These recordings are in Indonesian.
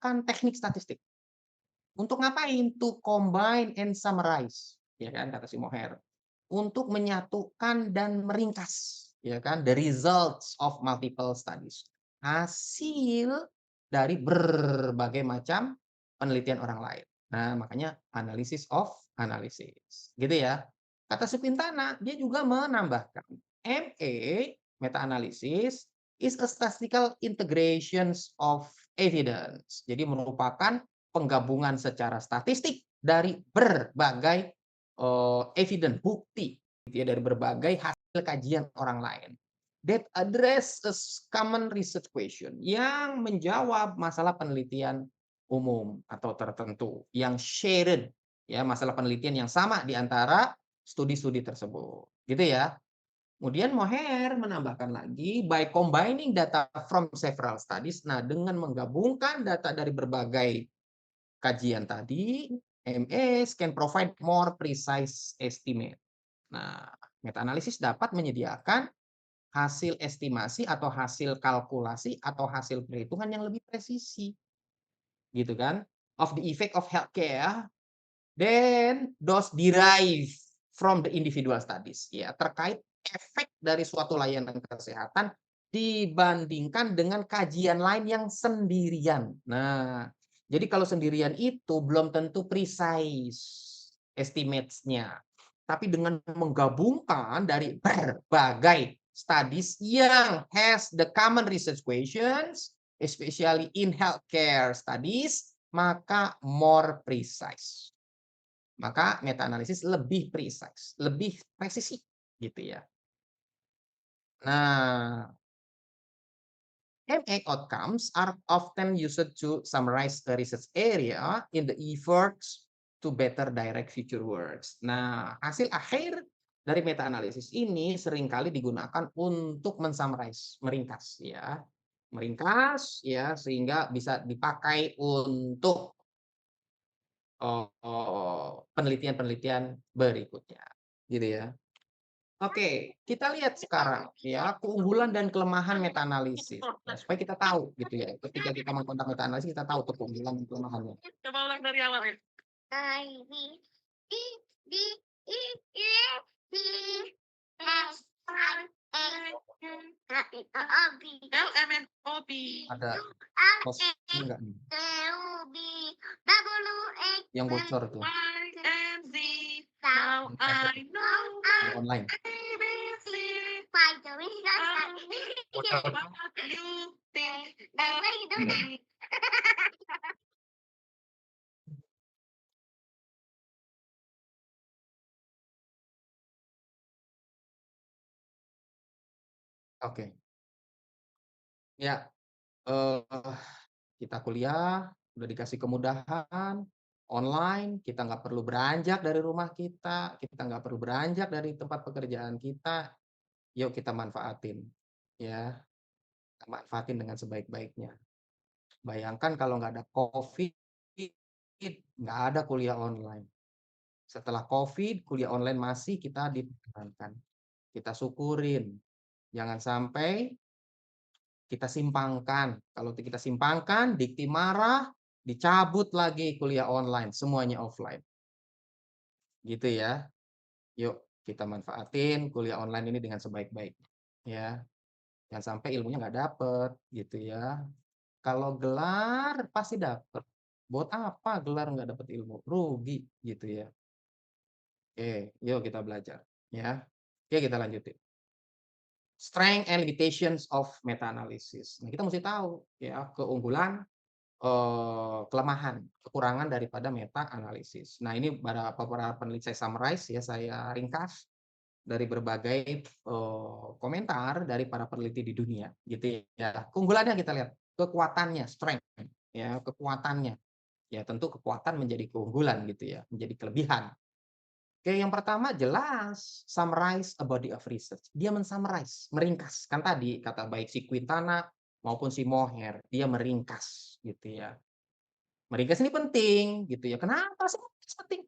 menggunakan teknik statistik. Untuk ngapain? To combine and summarize, ya kan, kata si Moher. Untuk menyatukan dan meringkas, ya kan, the results of multiple studies. Hasil dari berbagai macam penelitian orang lain. Nah, makanya analysis of analysis. Gitu ya. Kata si Quintana, dia juga menambahkan, MA, meta analysis, is a statistical integrations of evidence. Jadi merupakan penggabungan secara statistik dari berbagai evidence, bukti gitu ya, dari berbagai hasil kajian orang lain that address a common research question, yang menjawab masalah penelitian umum atau tertentu yang shared, ya, masalah penelitian yang sama di antara studi-studi tersebut gitu ya. Kemudian Moher menambahkan lagi, by combining data from several studies, nah dengan menggabungkan data dari berbagai kajian tadi, MS can provide more precise estimate. Nah, meta analisis dapat menyediakan hasil estimasi atau hasil kalkulasi atau hasil perhitungan yang lebih presisi, gitu kan, of the effect of healthcare then those derive from the individual studies, ya, terkait efek dari suatu layanan kesehatan dibandingkan dengan kajian lain yang sendirian. Nah, jadi kalau sendirian itu belum tentu precise estimates-nya. Tapi dengan menggabungkan dari berbagai studies yang has the common research questions, especially in healthcare studies, maka more precise. Maka meta analisis lebih precise, lebih presisi gitu ya. Nah, MA outcomes are often used to summarize a research area in the efforts to better direct future works. Nah, hasil akhir dari meta analisis ini seringkali digunakan untuk mensummarize, meringkas ya. Meringkas ya sehingga bisa dipakai untuk penelitian-penelitian berikutnya, gitu ya. Oke, kita lihat sekarang ya keunggulan dan kelemahan meta analisis. Ya, supaya kita tahu gitu ya. Ketika kita mengkontak meta analisis kita tahu tuh keunggulan dan kelemahannya. Coba ulang dari awal ya. LMNOB. Ada hostnya enggak nih? Yang bocor tuh. Online. Bocor. Oke. Ya, kita kuliah udah dikasih kemudahan online, kita nggak perlu beranjak dari rumah kita nggak perlu beranjak dari tempat pekerjaan kita. Yuk kita manfaatin, ya, manfaatin dengan sebaik-baiknya. Bayangkan kalau nggak ada COVID, nggak ada kuliah online. Setelah COVID, kuliah online masih kita dipertahankan. Kita syukurin, jangan sampai kita simpangkan. Kalau kita simpangkan, dikti marah, dicabut lagi kuliah online, semuanya offline. Gitu ya. Yuk kita manfaatin kuliah online ini dengan sebaik-baiknya, ya. Jangan sampai ilmunya nggak dapet, gitu ya. Kalau gelar pasti dapet. Buat apa gelar nggak dapet ilmu? Rugi, gitu ya. Oke, yuk kita belajar, ya. Oke, kita lanjutin. Strength and limitations of meta analysis. Nah, kita mesti tahu ya keunggulan, kelemahan, kekurangan daripada meta analisis. Nah, ini beberapa peneliti saya summarize ya, saya ringkas dari berbagai komentar dari para peneliti di dunia, gitu ya. Keunggulannya kita lihat, kekuatannya, strength, ya, kekuatannya. Ya, tentu kekuatan menjadi keunggulan gitu ya, menjadi kelebihan. Oke, yang pertama jelas summarize a body of research. Dia men-summarize, meringkas. Kan tadi kata baik si Quintana maupun si Moher, dia meringkas gitu ya. Meringkas ini penting gitu ya. Kenapa sih meringkas penting?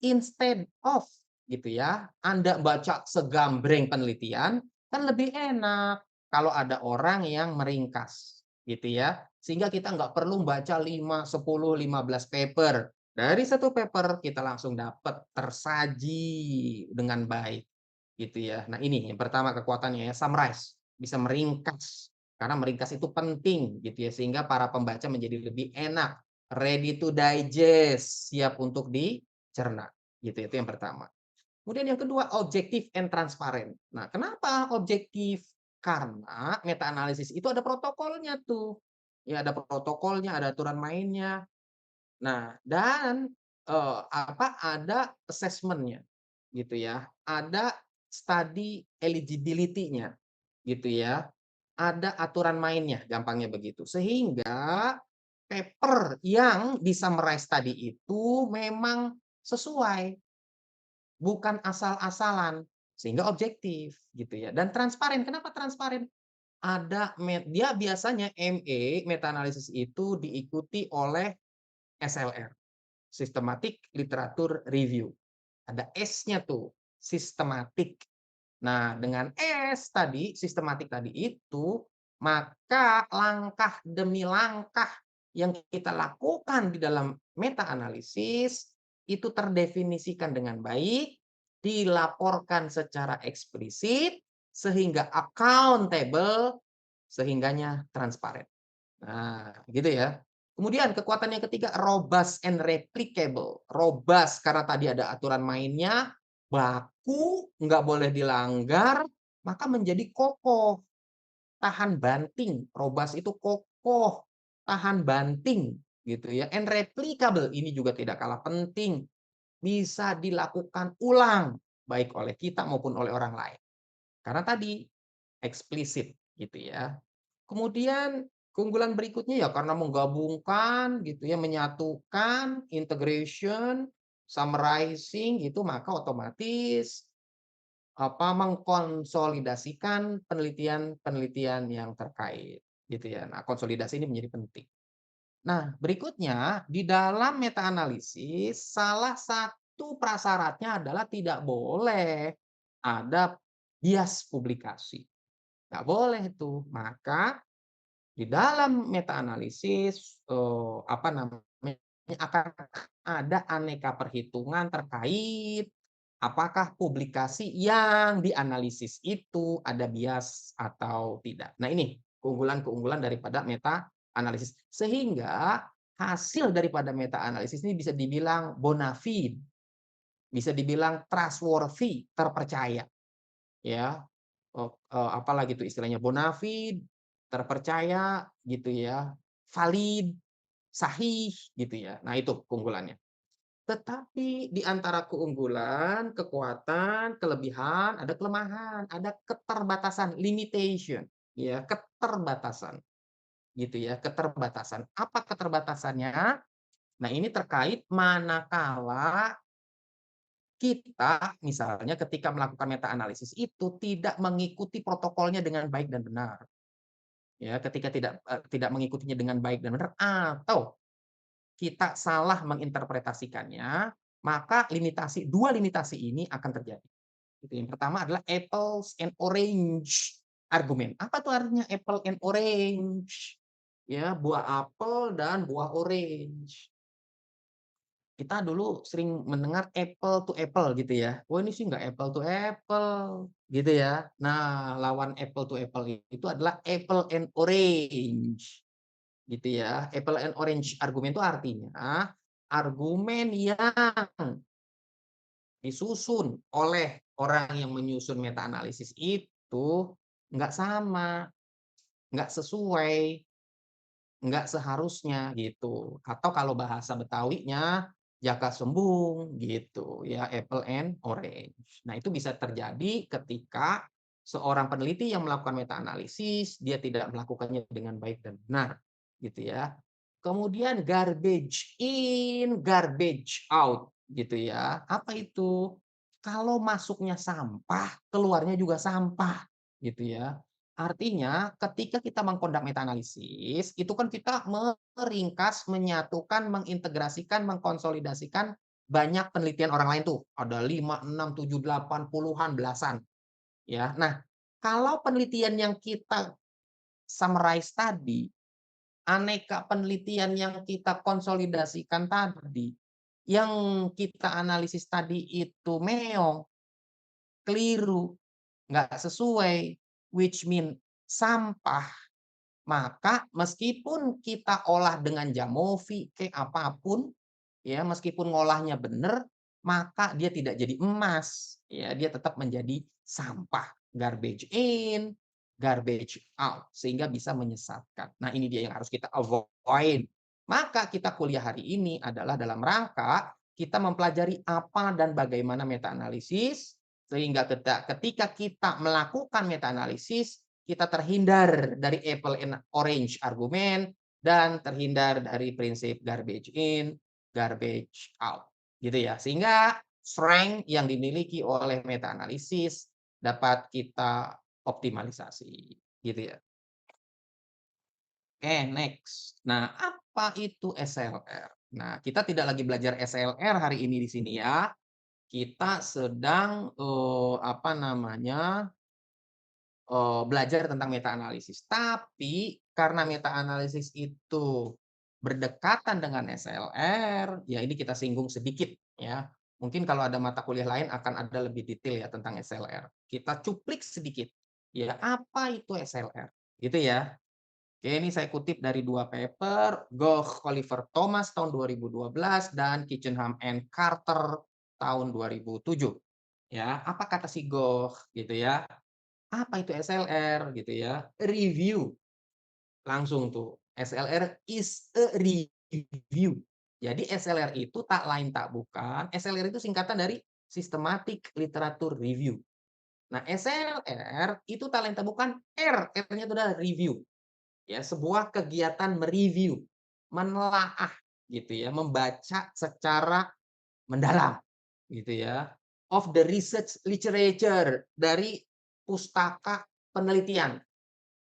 Instead of gitu ya, Anda baca segambreng penelitian kan lebih enak kalau ada orang yang meringkas. gitu ya. Sehingga kita nggak perlu baca 5, 10, 15 paper. Dari satu paper kita langsung dapat tersaji dengan baik, gitu ya. Nah ini yang pertama kekuatannya ya, summarize, bisa meringkas. Karena meringkas itu penting gitu ya, sehingga para pembaca menjadi lebih enak, ready to digest, siap untuk dicerna, gitu. Itu yang pertama. Kemudian yang kedua, objektif and transparent. Nah, kenapa objektif? Karena meta analisis itu ada protokolnya tuh. Ya, ada protokolnya, ada aturan mainnya. Nah, dan ada assessment-nya gitu ya. Ada study eligibility-nya gitu ya. Ada aturan mainnya, gampangnya begitu. Sehingga paper yang di-summarize tadi itu memang sesuai, bukan asal-asalan, sehingga objektif gitu ya dan transparan. Kenapa transparan? Dia biasanya meta analisis itu diikuti oleh SLR, Systematic Literature Review. Ada S-nya tuh, sistematik. Nah, dengan S tadi, sistematik tadi itu, maka langkah demi langkah yang kita lakukan di dalam meta analisis itu terdefinisikan dengan baik, dilaporkan secara eksplisit, sehingga accountable, sehingganya transparan. Nah, gitu ya. Kemudian kekuatan yang ketiga, robust and replicable. Robust karena tadi ada aturan mainnya, baku, nggak boleh dilanggar, maka menjadi kokoh, tahan banting. Robust itu kokoh, tahan banting, gitu ya. And replicable, ini juga tidak kalah penting. Bisa dilakukan ulang, baik oleh kita maupun oleh orang lain. Karena tadi eksplisit, gitu ya. Kemudian keunggulan berikutnya ya karena menggabungkan gitu ya, menyatukan, integration, summarizing itu maka otomatis mengkonsolidasikan penelitian-penelitian yang terkait gitu ya. Nah, konsolidasi ini menjadi penting. Nah, berikutnya di dalam meta analisis salah satu prasyaratnya adalah tidak boleh ada bias publikasi. Nggak boleh itu. Maka di dalam meta analisis, akan ada aneka perhitungan terkait apakah publikasi yang dianalisis itu ada bias atau tidak. Nah, ini keunggulan-keunggulan daripada meta analisis. Sehingga hasil daripada meta analisis ini bisa dibilang bona fide, bisa dibilang trustworthy, terpercaya. Ya, apalagi itu istilahnya bonafide, terpercaya gitu ya, valid, sahih gitu ya. Nah itu keunggulannya. Tetapi di antara keunggulan, kekuatan, kelebihan, ada kelemahan, ada keterbatasan, limitation, ya, keterbatasan gitu ya, keterbatasan. Apa keterbatasannya? Nah ini terkait manakala kita misalnya ketika melakukan meta analisis itu tidak mengikuti protokolnya dengan baik dan benar. Ya, ketika tidak mengikutinya dengan baik dan benar atau kita salah menginterpretasikannya, maka dua limitasi ini akan terjadi. Itu yang pertama adalah apples and orange argumen. Apa tuh artinya apple and orange? Ya, buah apel dan buah orange. Kita dulu sering mendengar apple to apple gitu ya. "Oh ini sih nggak apple to apple," gitu ya. Nah, lawan apple to apple itu adalah apple and orange, gitu ya. Apple and orange argumen itu artinya argumen yang disusun oleh orang yang menyusun meta analisis itu nggak sama, nggak sesuai, nggak seharusnya gitu, atau kalau bahasa Betawinya, jaka sembung gitu ya, apple and orange. Nah itu bisa terjadi ketika seorang peneliti yang melakukan meta analisis, dia tidak melakukannya dengan baik dan benar, gitu ya. Kemudian garbage in, garbage out, gitu ya. Apa itu? Kalau masuknya sampah, keluarnya juga sampah, gitu ya. Artinya ketika kita mengkondak meta analisis, itu kan kita meringkas, menyatukan, mengintegrasikan, mengkonsolidasikan banyak penelitian orang lain tuh. Ada 5, 6, 7, 8, puluhan, belasan, ya. Nah, kalau penelitian yang kita summarize tadi aneka penelitian yang kita konsolidasikan tadi, yang kita analisis tadi itu meong, keliru, nggak sesuai, which mean sampah, maka meskipun kita olah dengan Jamovi kayak apapun, ya meskipun ngolahnya benar, maka dia tidak jadi emas, ya dia tetap menjadi sampah, garbage in, garbage out, sehingga bisa menyesatkan. Nah, ini dia yang harus kita avoid. Maka kita kuliah hari ini adalah dalam rangka kita mempelajari apa dan bagaimana meta analisis, sehingga ketika kita melakukan meta analisis, kita terhindar dari apple and orange argumen dan terhindar dari prinsip garbage in, garbage out, gitu ya. Sehingga strength yang dimiliki oleh meta analisis dapat kita optimalisasi, gitu ya. Oke, next. Nah, apa itu SLR? Nah, kita tidak lagi belajar SLR hari ini di sini ya. Kita sedang apa namanya? Belajar tentang meta analisis. Tapi karena meta analisis itu berdekatan dengan SLR, ya ini kita singgung sedikit ya. Mungkin kalau ada mata kuliah lain akan ada lebih detail ya tentang SLR. Kita cuplik sedikit. Ya, apa itu SLR? Gitu ya. Oke, ini saya kutip dari dua paper, Goch Oliver Thomas tahun 2012 dan Kitchenham and Carter tahun 2007. Ya, apa kata si Goch gitu ya? Apa itu SLR gitu ya? Review. Langsung tuh. SLR is a review. Jadi SLR itu tak lain tak bukan, SLR itu singkatan dari Systematic Literature Review. Nah, SLR itu tak lain tak bukan R-nya itu adalah review. Ya, sebuah kegiatan mereview, menelaah gitu ya, membaca secara mendalam gitu ya, of the research literature, dari pustaka penelitian,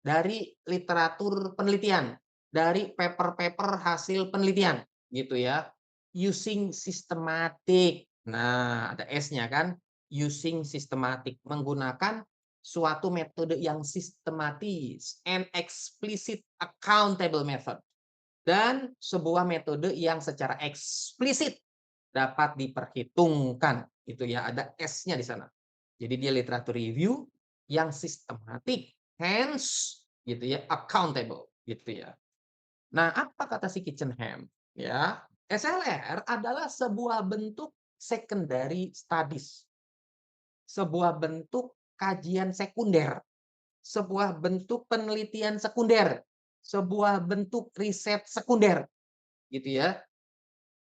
dari literatur penelitian, dari paper-paper hasil penelitian, gitu ya. Using systematic. Nah, ada S-nya kan, using systematic, menggunakan suatu metode yang sistematis and explicit accountable method. Dan sebuah metode yang secara eksplisit dapat diperhitungkan, itu ya, ada S-nya di sana. Jadi dia literatur review yang sistematik, hence gitu ya, accountable gitu ya. Nah, apa kata si Kitchenham? Ya, SLR adalah sebuah bentuk secondary studies, sebuah bentuk kajian sekunder, sebuah bentuk penelitian sekunder, sebuah bentuk riset sekunder, gitu ya.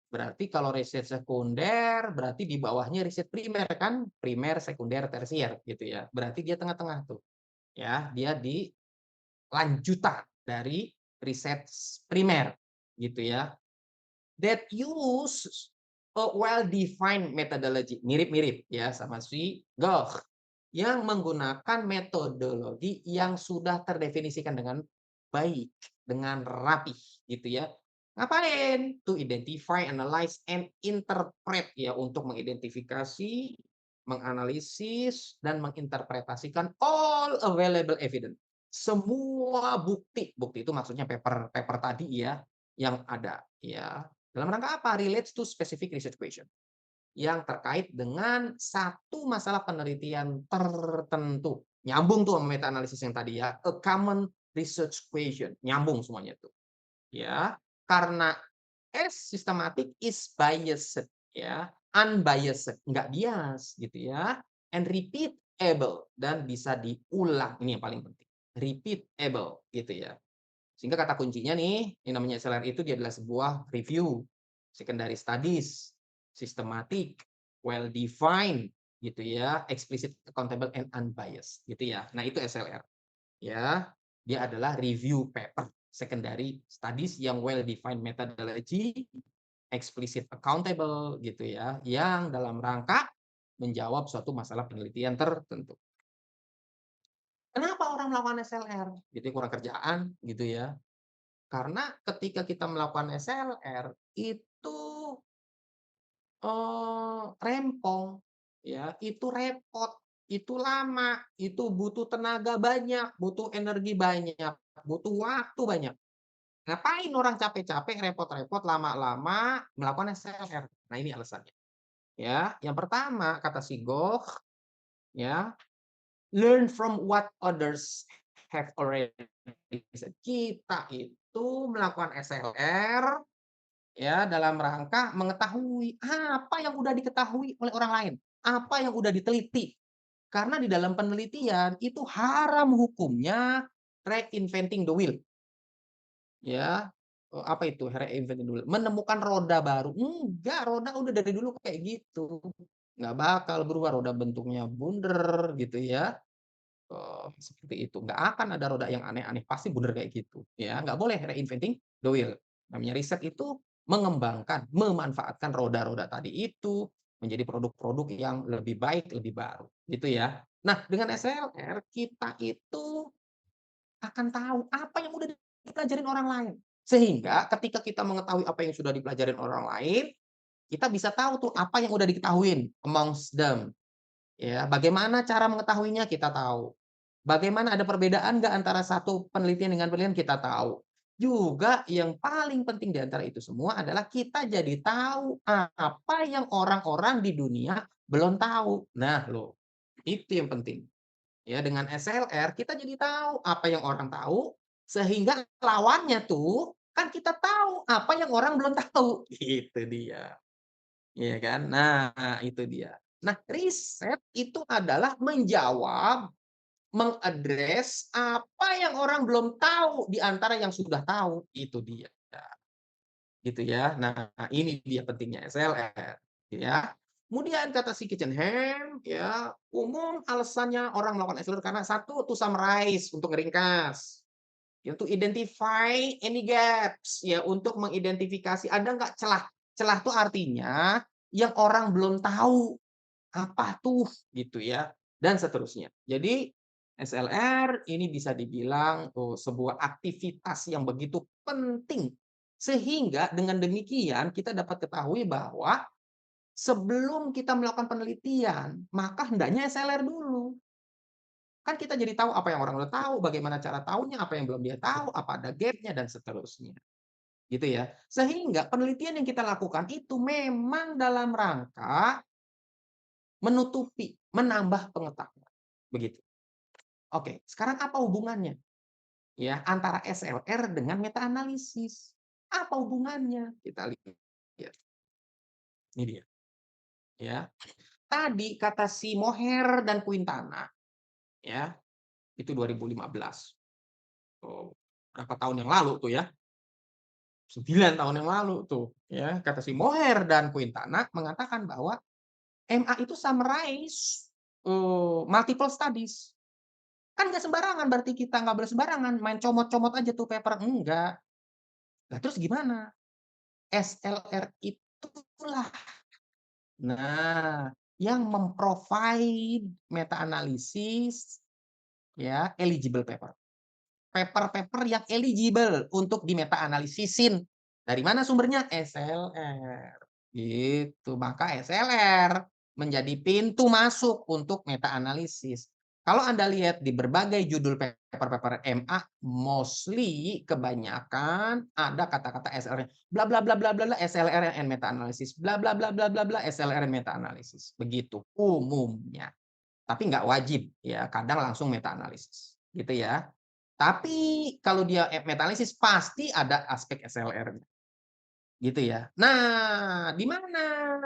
Berarti kalau riset sekunder, berarti di bawahnya riset primer kan? Primer, sekunder, tersier gitu ya. Berarti dia tengah-tengah tuh. Ya, dia di lanjutan dari riset primer gitu ya. That use a well-defined methodology. Mirip-mirip ya sama si Goch. Yang menggunakan metodologi yang sudah terdefinisikan dengan baik, dengan rapih gitu ya. Ngapain? To identify, analyze, and interpret ya, untuk mengidentifikasi, menganalisis, dan menginterpretasikan all available evidence. Semua bukti, bukti itu maksudnya paper-paper tadi ya, yang ada ya. Dalam rangka apa? Relates to specific research question yang terkait dengan satu masalah penelitian tertentu. Nyambung tuh sama meta analisis yang tadi ya, a common research question. Nyambung semuanya tuh. Ya, karena S systematic is biased ya, unbiased, enggak bias gitu ya, and repeatable, dan bisa diulang. Ini yang paling penting. Repeatable gitu ya. Sehingga kata kuncinya nih, yang namanya SLR itu dia adalah sebuah review, secondary studies, systematic, well defined gitu ya, explicit, accountable, and unbiased gitu ya. Nah, itu SLR. Ya, dia adalah review paper, secondary studies yang well defined methodology, explicit, accountable gitu ya, yang dalam rangka menjawab suatu masalah penelitian tertentu. Kenapa orang melakukan SLR? Gitu, kurang kerjaan gitu ya. Karena ketika kita melakukan SLR itu, rempong, ya, itu repot, itu lama, itu butuh tenaga banyak, butuh energi banyak, butuh waktu banyak. Ngapain orang capek-capek, repot-repot, lama-lama melakukan SLR? Nah, ini alasannya, ya. Yang pertama, kata si Goh, ya, learn from what others have already said. Kita itu melakukan SLR, ya, dalam rangka mengetahui apa yang udah diketahui oleh orang lain, apa yang udah diteliti. Karena di dalam penelitian itu haram hukumnya reinventing the wheel. Ya, apa itu reinventing the wheel? Menemukan roda baru. Enggak, roda udah dari dulu kayak gitu. Nggak bakal berubah, roda bentuknya bundar gitu ya. Seperti itu. Nggak akan ada roda yang aneh-aneh, pasti bundar kayak gitu. Ya, nggak boleh reinventing the wheel. Namanya riset itu mengembangkan, memanfaatkan roda-roda tadi itu menjadi produk-produk yang lebih baik, lebih baru, gitu ya. Nah, dengan SLR kita itu akan tahu apa yang udah dipelajarin orang lain. Sehingga ketika kita mengetahui apa yang sudah dipelajarin orang lain, kita bisa tahu tuh apa yang udah diketahuin amongst them. Ya, bagaimana cara mengetahuinya kita tahu. Bagaimana ada perbedaan nggak antara satu penelitian dengan penelitian kita tahu. Juga yang paling penting di antara itu semua adalah kita jadi tahu apa yang orang-orang di dunia belum tahu. Nah, loh, itu yang penting. Ya, dengan SLR kita jadi tahu apa yang orang tahu, sehingga lawannya tuh kan kita tahu apa yang orang belum tahu. Itu dia. Iya kan? Nah, itu dia. Nah, riset itu adalah menjawab, mengadres apa yang orang belum tahu di antara yang sudah tahu, itu dia. Gitu ya. Nah, ini dia pentingnya SLR, ya. Kemudian kata si Kitchenham, ya, umum alasannya orang melakukan SLR karena satu, to summarize, untuk ngeringkas. Ya, to identify any gaps, ya, untuk mengidentifikasi ada nggak celah. Celah itu artinya yang orang belum tahu, apa tuh, gitu ya, dan seterusnya. Jadi SLR ini bisa dibilang, sebuah aktivitas yang begitu penting, sehingga dengan demikian kita dapat ketahui bahwa sebelum kita melakukan penelitian, maka hendaknya SLR dulu. Kan kita jadi tahu apa yang orang udah tahu, bagaimana cara tahunya, apa yang belum dia tahu, apa ada gap-nya, dan seterusnya. Gitu ya. Sehingga penelitian yang kita lakukan itu memang dalam rangka menutupi, menambah pengetahuan. Begitu. Oke, sekarang apa hubungannya ya antara SLR dengan meta analisis? Apa hubungannya? Kita lihat. Ini dia, ya. Tadi kata si Moher dan Quintana, ya, itu 2015. Oh, berapa tahun yang lalu tuh ya? 9 tahun yang lalu tuh, ya. Kata si Moher dan Quintana mengatakan bahwa MA itu summarize multiple studies. Kan nggak sembarangan berarti kita nggak boleh sembarangan main comot-comot aja tuh paper, enggak. Lah terus gimana? SLR itulah, nah, yang mem-provide meta analisis, ya, eligible paper. Paper-paper yang eligible untuk di meta analisisin. Dari mana sumbernya? SLR. Gitu. Maka SLR menjadi pintu masuk untuk meta analisis. Kalau Anda lihat di berbagai judul paper-paper MA, mostly kebanyakan ada kata-kata SLR. Bla bla bla bla bla bla SLR and meta analysis. Bla bla bla bla bla bla SLR and meta analysis. Begitu umumnya. Tapi nggak wajib ya, kadang langsung meta analisis. Gitu ya. Tapi kalau dia meta analisis pasti ada aspek SLR-nya. Gitu ya. Nah, di mana?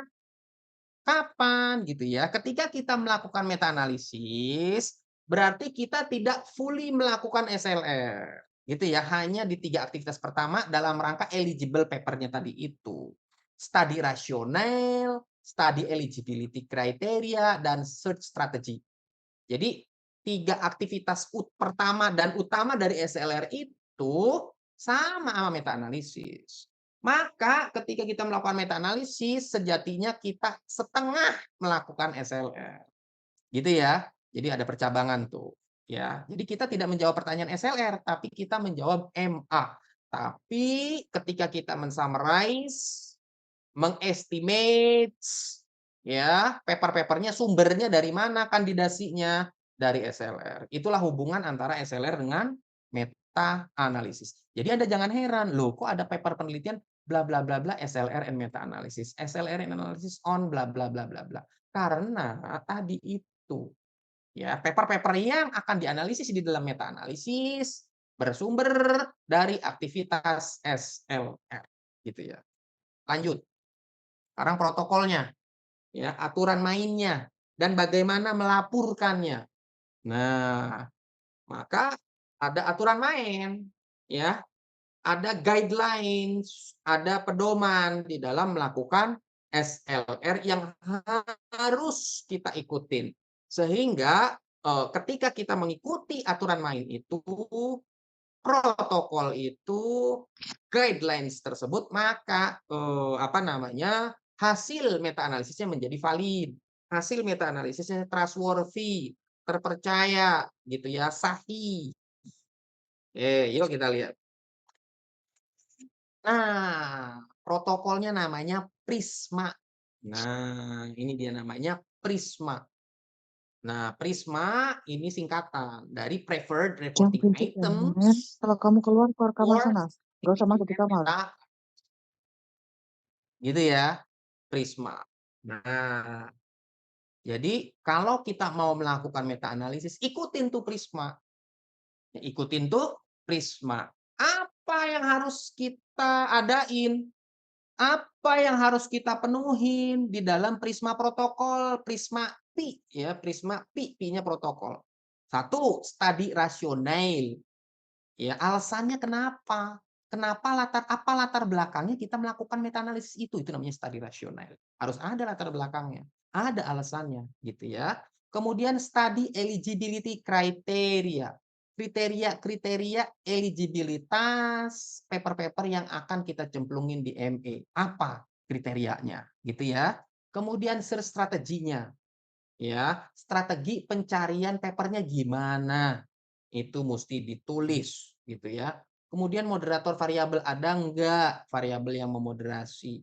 Kapan gitu ya? Ketika kita melakukan meta analisis, berarti kita tidak fully melakukan SLR. Gitu ya, hanya di 3 aktivitas pertama dalam rangka eligible paper-nya tadi itu. Studi rasional, studi eligibility criteria, dan search strategy. Jadi 3 aktivitas pertama dan utama dari SLR itu sama meta analisis. Maka ketika kita melakukan meta analisis, sejatinya kita setengah melakukan SLR. Gitu ya. Jadi ada percabangan tuh, ya. Jadi kita tidak menjawab pertanyaan SLR, tapi kita menjawab MA. Tapi ketika kita men-summarize, meng-estimate, ya, paper-papernya sumbernya dari mana kandidasinya? Dari SLR. Itulah hubungan antara SLR dengan meta meta-analisis. Jadi Anda jangan heran, loh kok ada paper penelitian bla bla bla bla SLR and meta-analysis. SLR and analysis on bla bla bla bla bla. Karena tadi itu ya paper-paper yang akan dianalisis di dalam meta-analisis bersumber dari aktivitas SLR gitu ya. Lanjut. Sekarang protokolnya, ya, aturan mainnya dan bagaimana melaporkannya. Nah, maka ada aturan main, ya, ada guidelines, ada pedoman di dalam melakukan SLR yang harus kita ikutin. Sehingga ketika kita mengikuti aturan main itu, protokol itu, guidelines tersebut, maka apa namanya, hasil meta analisisnya menjadi valid. Hasil meta analisisnya trustworthy, terpercaya gitu ya, sahih. Yuk kita lihat. Nah, protokolnya namanya Prisma. Nah, ini dia namanya Prisma. Nah, Prisma ini singkatan dari Preferred Yang Reporting prinsipnya, Items kalau kamu keluar kamar for sana, gak usah masuk di kamar. Meta, gitu ya, Prisma. Nah, jadi kalau kita mau melakukan meta analisis, ikutin tuh Prisma. Ikutin tuh Prisma. Apa yang harus kita adain? Apa yang harus kita penuhin di dalam Prisma protokol, Prisma Pi ya, Prisma Pi, Pi-nya protokol. Satu, studi rasional. Ya, alasannya kenapa? Kenapa apa latar belakangnya kita melakukan meta analisis itu? Itu namanya studi rasional. Harus ada latar belakangnya, ada alasannya gitu ya. Kemudian studi eligibility criteria. Kriteria-kriteria eligibilitas paper-paper yang akan kita cemplungin di MA. Apa kriterianya gitu ya. Kemudian search strateginya. Ya, strategi pencarian papernya gimana? Itu mesti ditulis gitu ya. Kemudian moderator variabel ada enggak variabel yang memoderasi.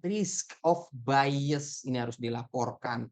Risk of bias ini harus dilaporkan.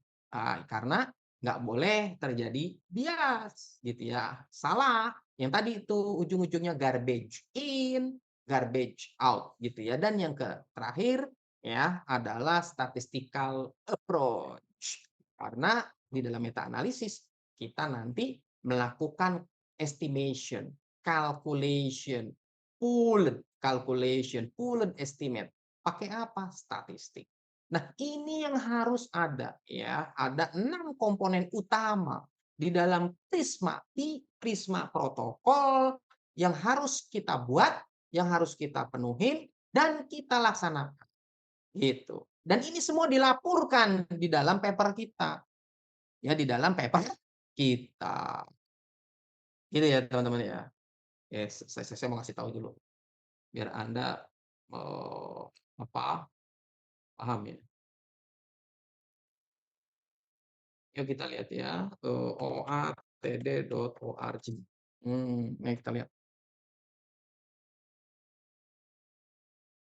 Karena nggak boleh terjadi bias gitu ya. Salah. Yang tadi itu ujung-ujungnya garbage in, garbage out gitu ya. Dan yang terakhir ya adalah statistical approach. Karena di dalam meta analisis kita nanti melakukan estimation, calculation, pooled calculation, pooled estimate. Pakai apa? Statistik. Nah, ini yang harus ada ya. Ada 6 komponen utama di dalam Prisma Prisma protokol yang harus kita buat, yang harus kita penuhi dan kita laksanakan. Gitu. Dan ini semua dilaporkan di dalam paper kita. Ya, di dalam paper kita. Gitu ya, teman-teman ya. Saya mau kasih tahu dulu biar Anda apa paham ya. Yuk kita lihat ya, oatd.org. Mari kita lihat.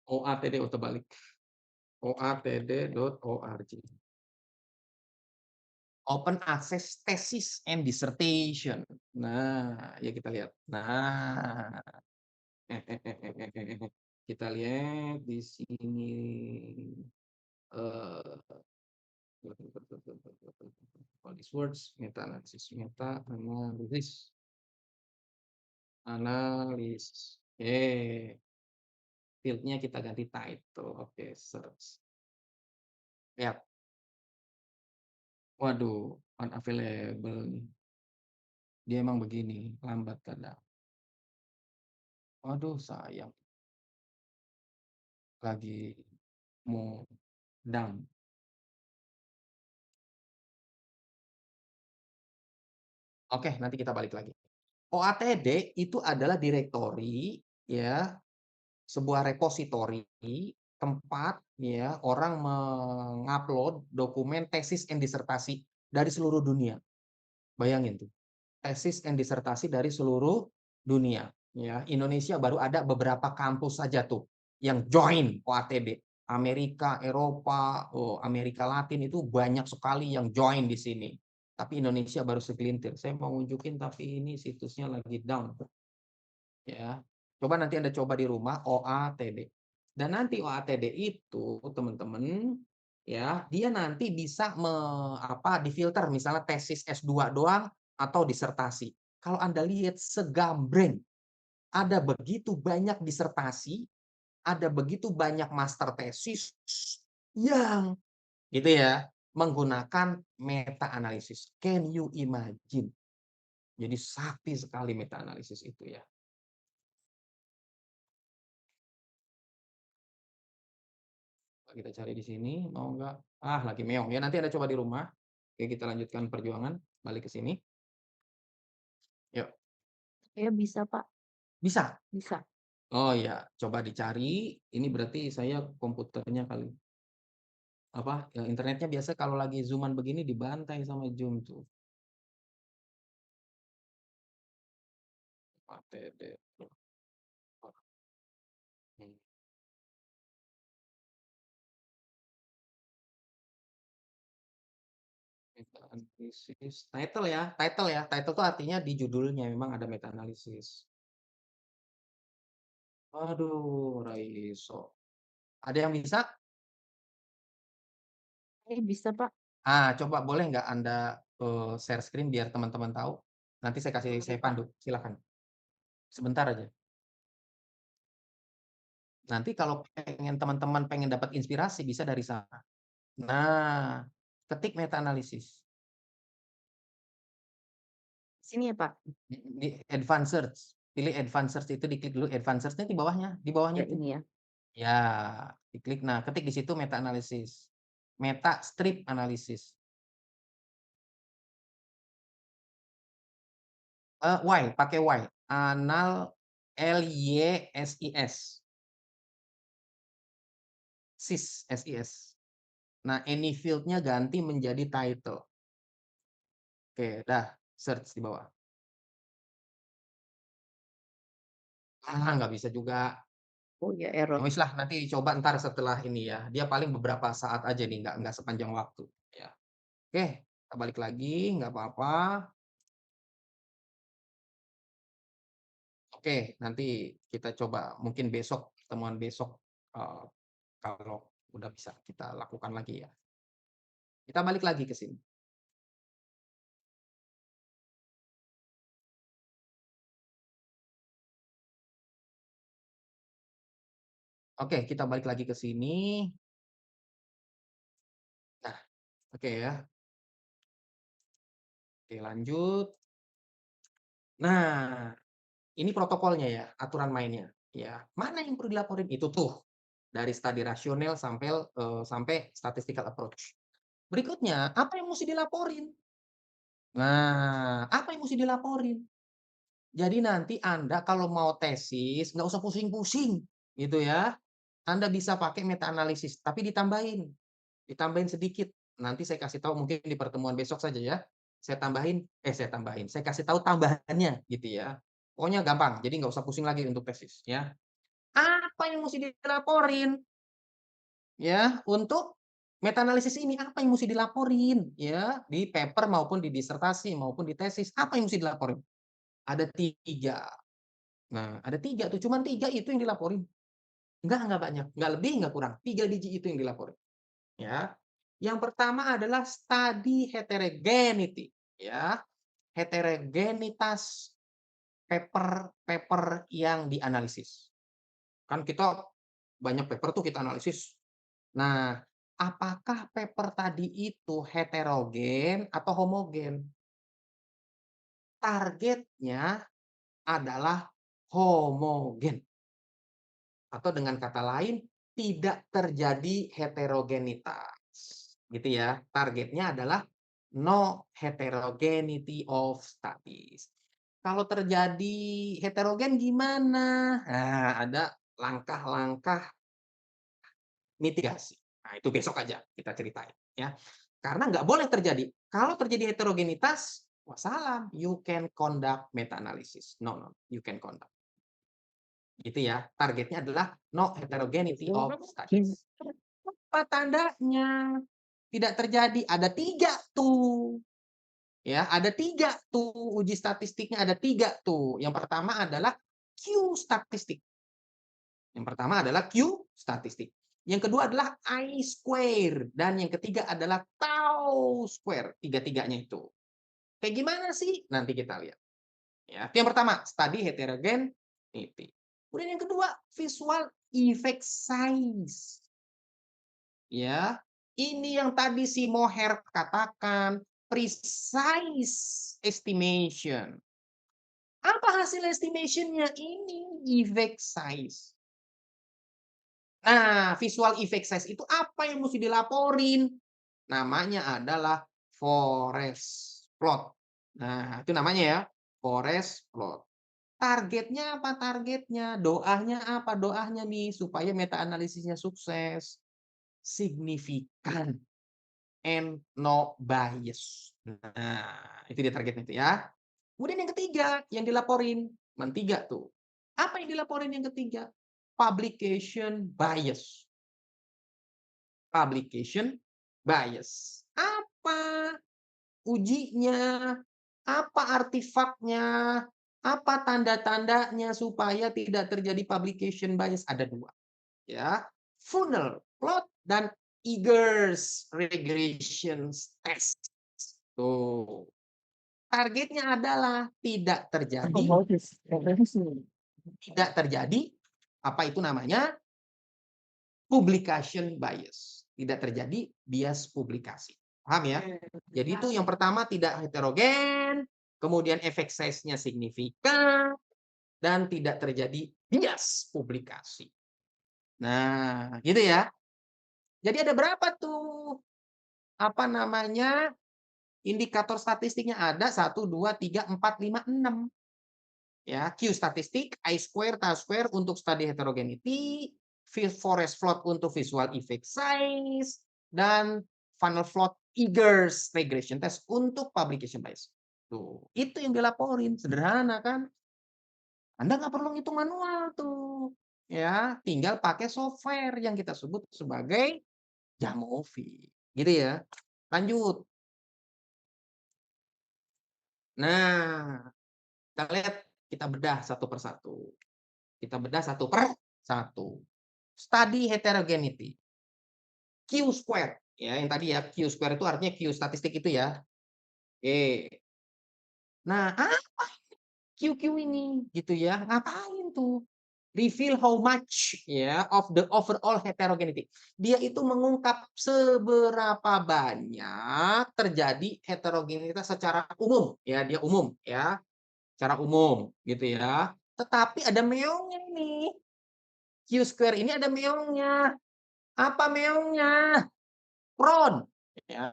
OATD terbalik. oatd.org. Open Access Thesis and Dissertation. Nah, ya kita lihat. Nah, kita lihat di sini. All these words, meta analisis, analisis. Fieldnya kita ganti title. Oke, search. Lihat. Waduh, unavailable nih. Dia emang begini, lambat kadang. Waduh, sayang. Lagi mau down. Oke, nanti kita balik lagi. OATD itu adalah direktori ya, sebuah repositori tempat ya orang mengupload dokumen tesis and disertasi dari seluruh dunia. Bayangin tuh, tesis and disertasi dari seluruh dunia ya. Indonesia baru ada beberapa kampus saja tuh yang join OATD. Amerika, Eropa, Amerika Latin itu banyak sekali yang join di sini. Tapi Indonesia baru segelintir. Saya mau nunjukin tapi ini situsnya lagi down. ya. Coba nanti Anda coba di rumah OATD. Dan nanti OATD itu teman-teman, ya, dia nanti bisa difilter misalnya tesis S2 doang atau disertasi. Kalau Anda lihat segambreng, ada begitu banyak disertasi, ada begitu banyak master tesis yang gitu ya, menggunakan meta analisis. Can you imagine? Jadi sakti sekali meta analisis itu ya. Kita cari di sini, mau nggak? Ah, lagi meong. Ya, nanti Anda coba di rumah. Oke, kita lanjutkan perjuangan. Balik ke sini. Yuk. Saya bisa, Pak. Bisa? Bisa. Oh ya, coba dicari. Ini berarti saya komputernya kali. Internetnya biasa kalau lagi zooman begini dibantai sama Zoom tuh. ATD. Hmm. Meta analisis. Title ya. Title tuh artinya di judulnya memang ada meta analisis. Aduh, Raiso. Ada yang bisa? Saya bisa, Pak. Coba boleh nggak Anda share screen biar teman-teman tahu? Nanti saya Boleh, Pak. pandu. Silakan. Sebentar aja. Nanti kalau teman-teman pengen dapat inspirasi bisa dari sana. Nah, ketik meta analisis Sini ya, Pak? di advanced search. Pilih advanced search itu diklik dulu advanced search di bawahnya Ya, itu. ini ya. Ya, diklik. Nah, ketik di situ meta analisis. Meta strip analisis. Y, pakai Y. Anal LYSIS. SIS. Nah, any field-nya ganti menjadi title. Oke, dah. Search di bawah. Nggak bisa juga. Oh ya, error. Wis lah, nanti coba ntar setelah ini ya. Dia paling beberapa saat aja nih, nggak sepanjang waktu. Ya. Oke, kita balik lagi, nggak apa-apa. Oke, nanti kita coba mungkin besok, pertemuan besok, kalau udah bisa kita lakukan lagi ya. Kita balik lagi ke sini. Oke, kita balik lagi ke sini. Nah, oke ya. Oke, lanjut. Nah, ini protokolnya ya, aturan mainnya. Ya, mana yang perlu dilaporin? Itu tuh, dari studi rasional sampai statistical approach. Berikutnya, apa yang mesti dilaporin? Nah, apa yang mesti dilaporin? Jadi nanti Anda kalau mau tesis, nggak usah pusing-pusing, gitu ya. Anda bisa pakai meta analisis, tapi ditambahin sedikit. Nanti saya kasih tahu mungkin di pertemuan besok saja ya. Saya kasih tahu tambahannya, gitu ya. Pokoknya gampang, jadi nggak usah pusing lagi untuk tesis, ya. Apa yang mesti dilaporin? Ya, untuk meta analisis ini apa yang mesti dilaporin? Ya, di paper maupun di disertasi maupun di tesis, apa yang mesti dilaporin? Ada 3. Nah, ada 3 tuh, cuman 3 itu yang dilaporin. Enggak banyak, enggak lebih, enggak kurang. 3 biji itu yang dilaporin, ya. Yang pertama adalah study heterogeneity, ya. Heterogenitas paper-paper yang dianalisis. Kan kita banyak paper tuh kita analisis. Nah, apakah paper tadi itu heterogen atau homogen? Targetnya adalah homogen. Atau dengan kata lain, tidak terjadi heterogenitas. Gitu ya. Targetnya adalah no heterogeneity of studies. Kalau terjadi heterogen gimana? Nah, ada langkah-langkah mitigasi. Nah, itu besok aja kita ceritain ya. Karena nggak boleh terjadi. Kalau terjadi heterogenitas, wassalam, you can conduct meta analysis. No, you can conduct. Gitu ya. Targetnya adalah no heterogeneity of studies. Apa tandanya? Tidak terjadi. Ada 3 tuh. Ya, ada 3 tuh uji statistiknya ada 3 tuh. Yang pertama adalah Q statistik. Yang pertama adalah Q statistik. Yang kedua adalah I square. Dan yang ketiga adalah tau square. Tiga-tiganya itu. Kayak gimana sih? Nanti kita lihat. Ya, itu yang pertama, study heterogeneity. Kemudian yang kedua, visual effect size. Ya, ini yang tadi si Moher katakan, precise estimation. Apa hasil estimationnya? Ini effect size. Nah, visual effect size itu apa yang mesti dilaporin? Namanya adalah forest plot. Nah, itu namanya ya, forest plot. Targetnya apa targetnya? Doanya apa doanya nih supaya meta analisisnya sukses? Signifikan and no bias. Nah, itu dia targetnya itu ya. Kemudian yang ketiga yang dilaporin, tiga tuh. Apa yang dilaporin yang ketiga? Publication bias. Publication bias. Apa ujinya? Apa artefaknya? Apa tanda-tandanya supaya tidak terjadi publication bias? Ada dua, ya. Funnel plot dan Eagers regression test. Tuh. Targetnya adalah tidak terjadi apa itu namanya? Publication bias. Tidak terjadi bias publikasi. Paham ya? Jadi itu yang pertama tidak heterogen, kemudian efek size-nya signifikan, dan tidak terjadi bias publikasi. Nah, gitu ya. Jadi ada berapa tuh apa namanya indikator statistiknya? Ada 1, 2, 3, 4, 5, 6. Ya, Q statistik, I square, tau square untuk study heterogeneity, forest plot untuk visual effect size, dan funnel plot Eagers regression test untuk publication bias. Tuh, itu yang dilaporin, sederhana kan? Anda nggak perlu ngitung manual tuh. Ya, tinggal pakai software yang kita sebut sebagai Jamovi. Gitu ya. Lanjut. Nah, kita lihat, kita bedah satu persatu. Kita bedah satu per satu. Study heterogeneity. Q square. Ya, yang tadi ya, Q square itu artinya Q statistik itu ya. Oke. Nah, apa QQ ini? Gitu ya. Ngapain tuh? Reveal how much ya of the overall heterogeneity. Dia itu mengungkap seberapa banyak terjadi heterogenitas secara umum ya, dia umum ya, secara umum gitu ya. Tetapi ada meongnya ini. Q square ini ada meongnya. Apa meongnya? Prone ya.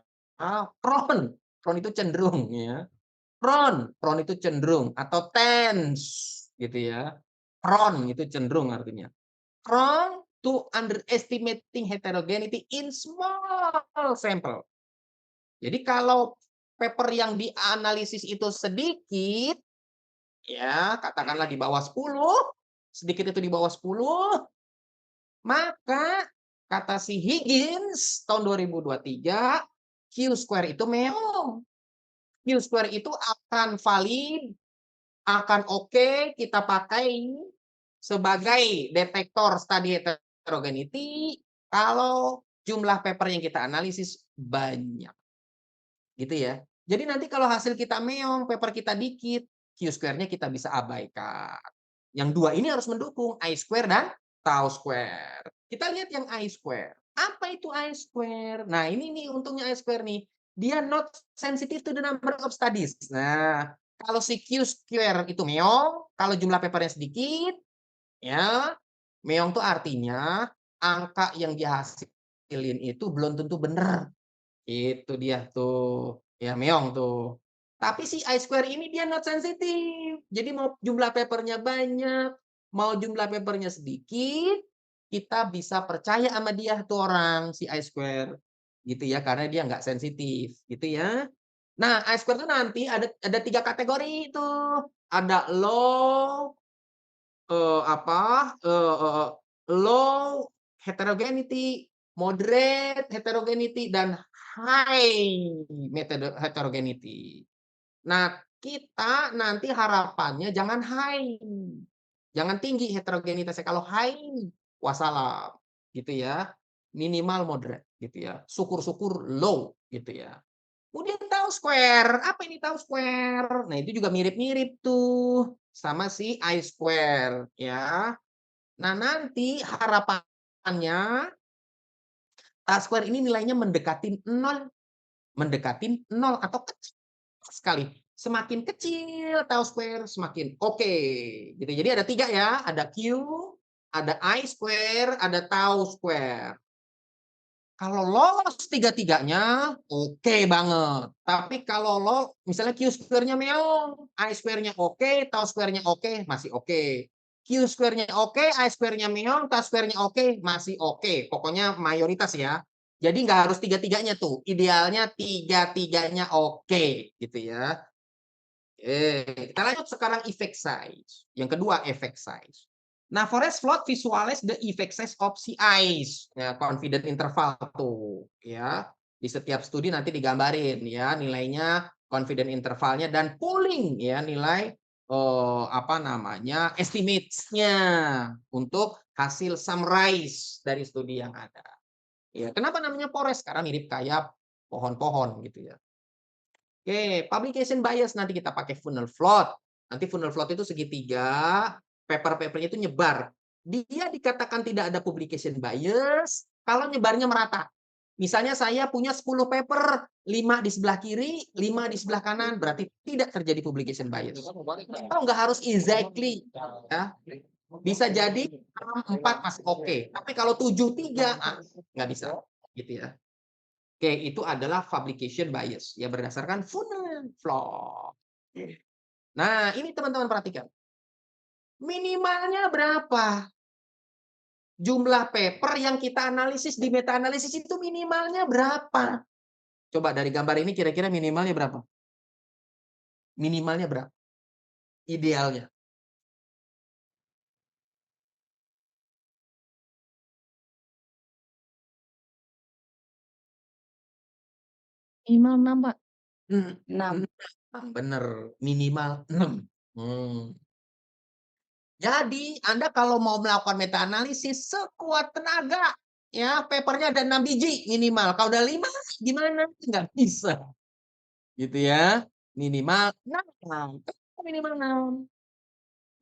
Prone. Prone itu cenderung ya. Prone itu cenderung atau tends gitu ya. Prone itu cenderung artinya. Prone to underestimating heterogeneity in small sample. Jadi kalau paper yang dianalisis itu sedikit, ya katakanlah di bawah 10, sedikit itu di bawah 10, maka kata si Higgins tahun 2023, Q square itu meong. Q square itu akan valid, akan oke kita pakai sebagai detektor study heterogeneity kalau jumlah paper yang kita analisis banyak. Gitu ya. Jadi nanti kalau hasil kita meong, paper kita dikit, Q square-nya kita bisa abaikan. Yang dua ini harus mendukung, I square dan tau square. Kita lihat yang I square. Apa itu I square? Nah, ini nih untungnya I square nih. Dia not sensitive to the number of studies. Nah, kalau si Q square itu meong, kalau jumlah papernya sedikit, ya, meong tuh artinya angka yang dihasilin itu belum tentu benar. Itu dia tuh, ya meong tuh. Tapi si I square ini dia not sensitive. Jadi mau jumlah papernya banyak, mau jumlah papernya sedikit, kita bisa percaya sama dia tuh orang si I square. Gitu ya, karena dia nggak sensitif, gitu ya. Nah, I square tuh nanti ada 3 kategori itu. Ada low apa, low heterogeneity, moderate heterogeneity, dan high heterogeneity. Nah, kita nanti harapannya jangan high. Jangan tinggi heterogenitasnya, kalau high, wassalam, gitu ya. Minimal moderate, gitu ya. Syukur-syukur low, gitu ya. Kemudian tau square, apa ini tau square? Nah, itu juga mirip-mirip tuh sama si I square, ya. Nah, nanti harapannya tau square ini nilainya mendekatin 0 atau kecil sekali. Semakin kecil tau square, semakin oke, gitu. Jadi ada 3 ya, ada Q, ada I square, ada tau square. Kalau lolos tiga-tiganya, oke banget. Tapi kalau misalnya Q square-nya meong, I square-nya oke, tau square-nya oke, masih oke. Q square-nya oke, I square-nya meong, tau square-nya oke, masih oke. Pokoknya mayoritas ya. Jadi nggak harus tiga-tiganya tuh. Idealnya tiga-tiganya oke, gitu ya. Kita lanjut sekarang effect size. Yang kedua effect size. Nah, forest float visualize the effect size of CIs. Ya, confident interval tuh, ya. Di setiap studi nanti digambarin ya nilainya, confident intervalnya dan pooling ya nilai apa namanya? Estimates-nya untuk hasil summarize dari studi yang ada. Ya, kenapa namanya forest? Karena mirip kayak pohon-pohon gitu ya. Oke, publication bias nanti kita pakai funnel float. Nanti funnel float itu segitiga, paper-papernya itu nyebar. Dia dikatakan tidak ada publication bias kalau nyebarnya merata. Misalnya saya punya 10 paper, 5 di sebelah kiri, 5 di sebelah kanan, berarti tidak terjadi publication bias. Oh, nggak harus exactly, ya. Bisa jadi 6, 4 masih oke. Tapi kalau 7, 3, nggak bisa. Gitu ya. Oke, itu adalah publication bias ya berdasarkan funnel flow. Nah, ini teman-teman perhatikan. Minimalnya berapa? Jumlah paper yang kita analisis di meta analisis itu minimalnya berapa? Coba dari gambar ini kira-kira minimalnya berapa? Minimalnya berapa? Idealnya. Minimal 6, Pak. Hmm, 6. bener, minimal 6. Jadi, Anda kalau mau melakukan meta analisis sekuat tenaga, ya papernya ada 6 biji minimal. Kalau udah 5 gimana? Nggak bisa. Gitu ya. Minimal 6. Kenapa minimal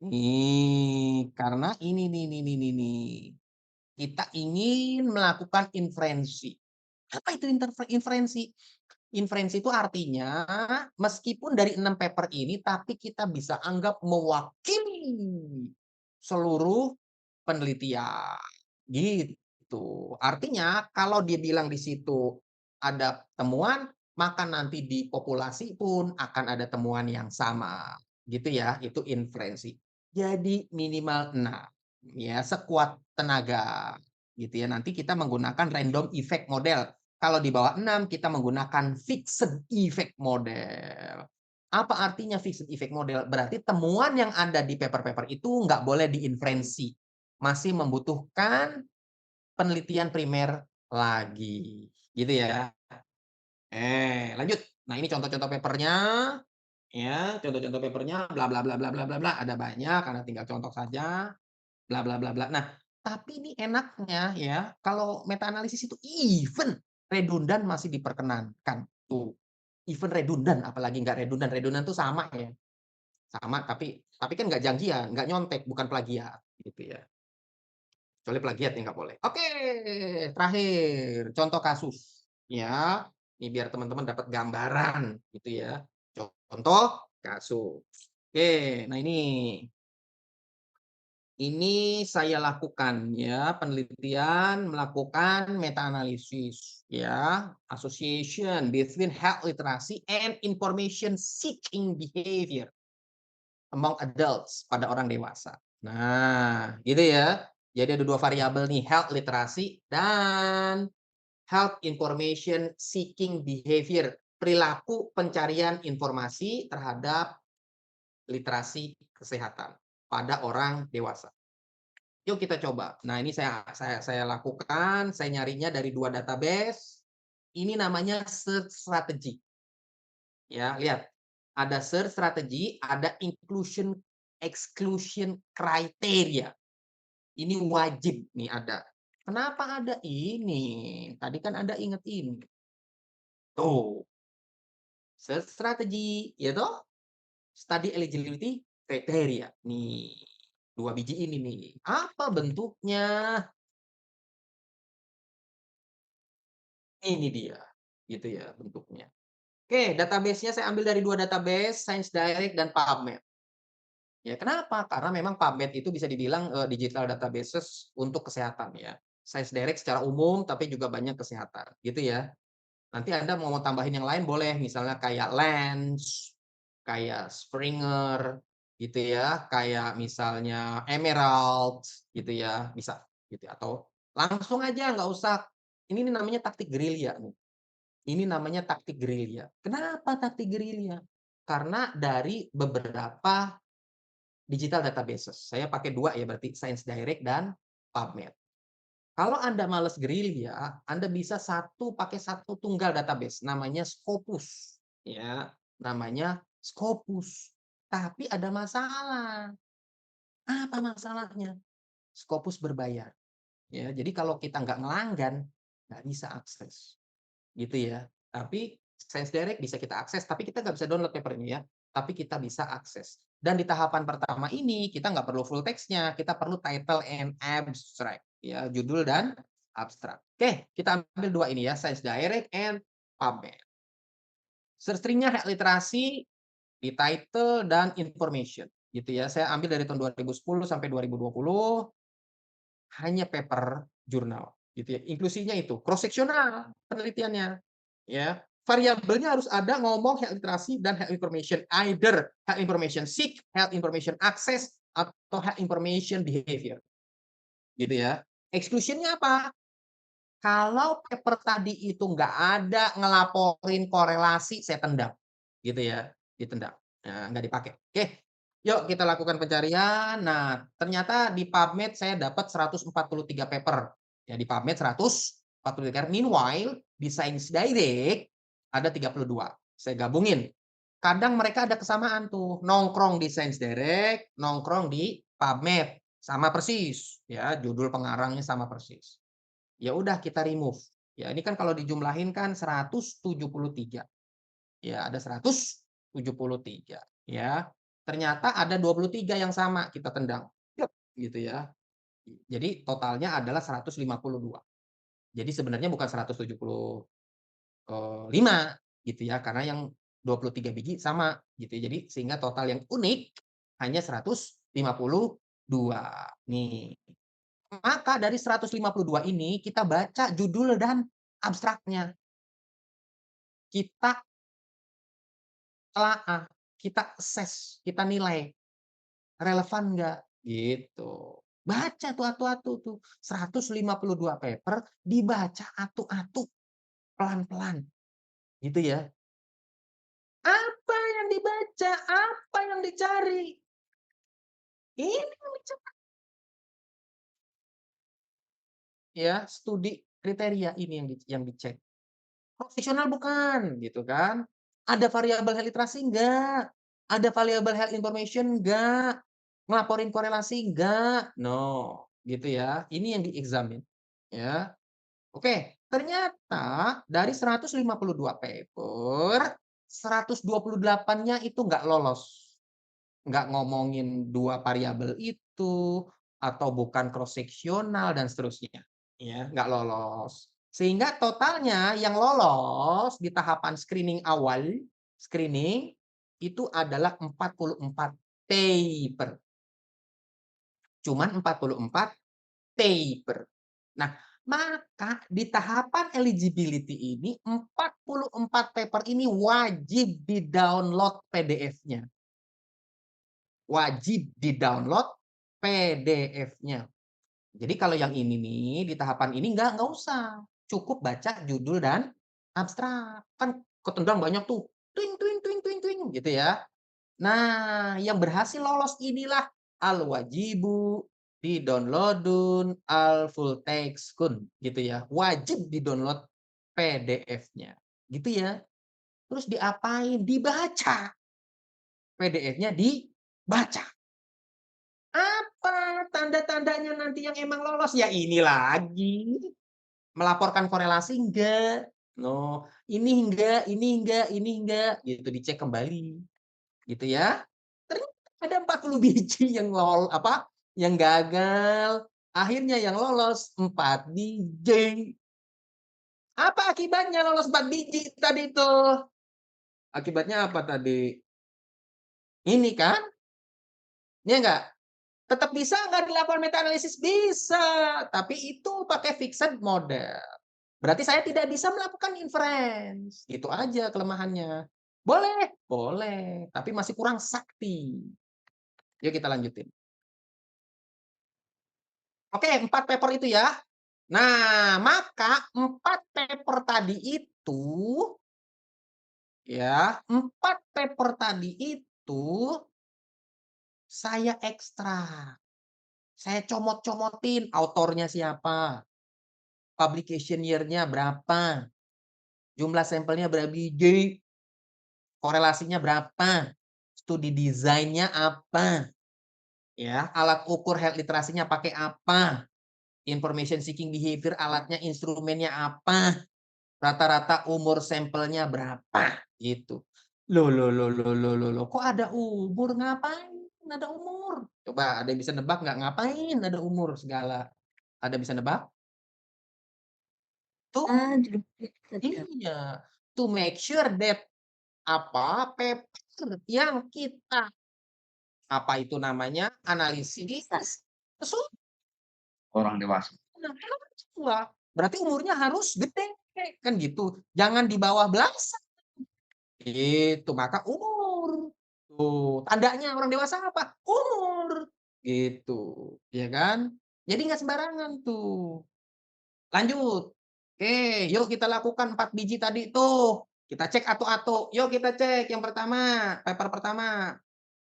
6? Karena ini nih. Kita ingin melakukan inferensi. Apa itu inferensi? Inferensi itu artinya meskipun dari 6 paper ini, tapi kita bisa anggap mewakili seluruh penelitian. Gitu. Artinya kalau dia bilang di situ ada temuan, maka nanti di populasi pun akan ada temuan yang sama. Gitu ya, itu inferensi. Jadi minimal 6 ya, sekuat tenaga. Gitu ya. Nanti kita menggunakan random effect model. Kalau di bawah 6 kita menggunakan fixed effect model. Apa artinya fixed effect model? Berarti temuan yang ada di paper-paper itu nggak boleh diinferensi. Masih membutuhkan penelitian primer lagi. Gitu ya. Lanjut. Nah, ini contoh-contoh papernya. Ya, contoh-contoh papernya bla bla bla bla bla bla bla ada banyak karena tinggal contoh saja bla bla bla bla. Nah, tapi ini enaknya ya kalau meta analisis itu even redundan masih diperkenankan. Tuh. Even redundan apalagi nggak redundan. Redundan tuh sama ya. Sama tapi kan nggak janjian, nggak nyontek, bukan plagiat gitu ya. Kecuali plagiat ya nggak boleh. Oke, terakhir contoh kasus ya. Ini biar teman-teman dapat gambaran gitu ya. Contoh kasus. Oke, nah ini saya lakukan ya, penelitian melakukan meta analisis ya, association between health literacy and information seeking behavior among adults pada orang dewasa. Nah, gitu ya. Jadi ada 2 variabel nih, health literacy dan health information seeking behavior, perilaku pencarian informasi terhadap literasi kesehatan pada orang dewasa. Yuk kita coba. Nah, ini saya lakukan, saya nyarinya dari 2 database. Ini namanya search strategy. Ya, lihat. Ada search strategy, ada inclusion exclusion criteria. Ini wajib nih ada. Kenapa ada? Ini, tadi kan Anda ingat ini. Tuh, search strategy, ya toh? Study eligibility criteria. Nih, 2 biji ini nih. Apa bentuknya? Ini dia, gitu ya bentuknya. Oke, database-nya saya ambil dari 2 database, Science Direct dan PubMed. Ya, kenapa? Karena memang PubMed itu bisa dibilang, digital databases untuk kesehatan ya. Science Direct secara umum, tapi juga banyak kesehatan, gitu ya. Nanti Anda mau tambahin yang lain boleh, misalnya kayak Lens, kayak Springer, gitu ya, kayak misalnya Emerald, gitu ya, bisa, gitu ya. Atau langsung aja nggak usah, ini nih namanya taktik gerilya nih. Ini namanya taktik gerilya. Kenapa taktik gerilya? Karena dari beberapa digital databases. Saya pakai 2 ya berarti Science Direct dan PubMed. Kalau Anda males gerilya, Anda bisa pakai satu tunggal database namanya Scopus ya, namanya Scopus. Tapi ada masalah. Apa masalahnya? Scopus berbayar ya. Jadi kalau kita nggak ngelanggan, nggak bisa akses. Gitu ya. Tapi Science Direct bisa kita akses, tapi kita nggak bisa download papernya ya, tapi kita bisa akses. Dan di tahapan pertama ini, kita nggak perlu full text-nya, kita perlu title and abstract, ya, judul dan abstrak. Oke, kita ambil 2 ini ya, Science Direct and PubMed. Search string-nya hak literasi, di title dan information, gitu ya. Saya ambil dari tahun 2010 sampai 2020, hanya paper jurnal, gitu ya. Inklusinya itu cross-seksional penelitiannya, ya. Variabelnya harus ada ngomong health literasi dan health information, either health information seek, health information access, atau health information behavior, gitu ya. Exclusion-nya apa? Kalau paper tadi itu nggak ada ngelaporin korelasi, saya tendang, gitu ya, ditendang, nggak dipakai. Oke, yuk kita lakukan pencarian. Nah, ternyata di PubMed saya dapat 143 paper. Ya, di PubMed 143. Meanwhile, di Science Direct ada 32. Saya gabungin. Kadang mereka ada kesamaan tuh, nongkrong di Science Direct, nongkrong di PubMed, sama persis, ya, judul pengarangnya sama persis. Ya udah kita remove. Ya ini kan kalau dijumlahin kan 173. Ya ada 173 ya. Ternyata ada 23 yang sama kita tendang. Yup, gitu ya. Jadi totalnya adalah 152. Jadi sebenarnya bukan 175 gitu ya karena yang 23 biji sama gitu ya. Jadi sehingga total yang unik hanya 152. Nih. Maka dari 152 ini kita baca judul dan abstraknya. Kita telaah, kita assess, kita nilai relevan nggak, gitu. Baca tuh atu-atu tuh, 152 paper dibaca atu-atu, pelan-pelan, gitu ya. Apa yang dibaca, apa yang dicari, ini yang dicari. Ya, studi kriteria ini yang dicek. Profesional bukan, gitu kan. Ada variabel health literasi enggak? Ada variabel health information enggak? Ngelaporin korelasi enggak? No, gitu ya. Ini yang di-examine, ya. Oke, ternyata dari 152 paper, 128-nya itu nggak lolos. Nggak ngomongin 2 variabel itu, atau bukan cross seksional dan seterusnya, ya, nggak lolos. Sehingga totalnya yang lolos di tahapan screening awal, screening, itu adalah 44 paper. Cuman 44 paper. Nah, maka di tahapan eligibility ini 44 paper ini wajib di-download PDF-nya. Wajib di-download PDF-nya. Jadi kalau yang ini nih, di tahapan ini nggak usah. Cukup baca judul dan abstrak. Kan ketendang banyak tuh, twing twing twing twing twing gitu ya. Nah, yang berhasil lolos inilah al-wajibu di-downloadun al-full text kun gitu ya. Wajib di-download PDF-nya. Gitu ya. Terus diapain? Dibaca. PDF-nya dibaca. Apa tanda-tandanya nanti yang emang lolos? Ya ini lagi, melaporkan korelasi enggak, no, ini enggak, ini enggak, ini enggak, gitu dicek kembali, gitu ya. Ternyata ada 40 biji yang yang gagal, akhirnya yang lolos 4 biji. Apa akibatnya lolos 4 biji tadi tuh? Akibatnya apa tadi? Ini kan, ya enggak? Tetap bisa nggak dilakukan meta analisis? Bisa, tapi itu pakai fixed model. Berarti saya tidak bisa melakukan inference, itu aja kelemahannya. Boleh? Boleh, tapi masih kurang sakti. Yuk kita lanjutin. Oke, 4 paper itu ya. Nah, maka 4 paper tadi itu, ya, 4 paper tadi itu saya ekstrak. Saya comot-comotin autornya siapa, publication year-nya berapa, jumlah sampelnya berapa biji, korelasinya berapa, studi desainnya apa, ya, alat ukur health literasinya pakai apa, information seeking behavior alatnya, instrumennya apa, rata-rata umur sampelnya berapa, gitu. Loh, kok ada umur? Ngapain ada umur? Coba ada yang bisa nebak nggak ngapain ada umur segala? Ada bisa nebak? Tuh Duplicate ya? iya, to make sure that paper yang kita itu namanya, analisis Bisa. sesuai Orang dewasa. dengan tua. Berarti umurnya harus gede, kan gitu. Jangan di bawah belasan. Gitu, maka umur. Tuh, tandanya orang dewasa apa? Umur. Gitu, ya kan? Jadi nggak sembarangan tuh. Lanjut. Oke, yuk kita lakukan 4 biji tadi tuh. Kita cek atu-atu. Yuk kita cek yang pertama, paper pertama.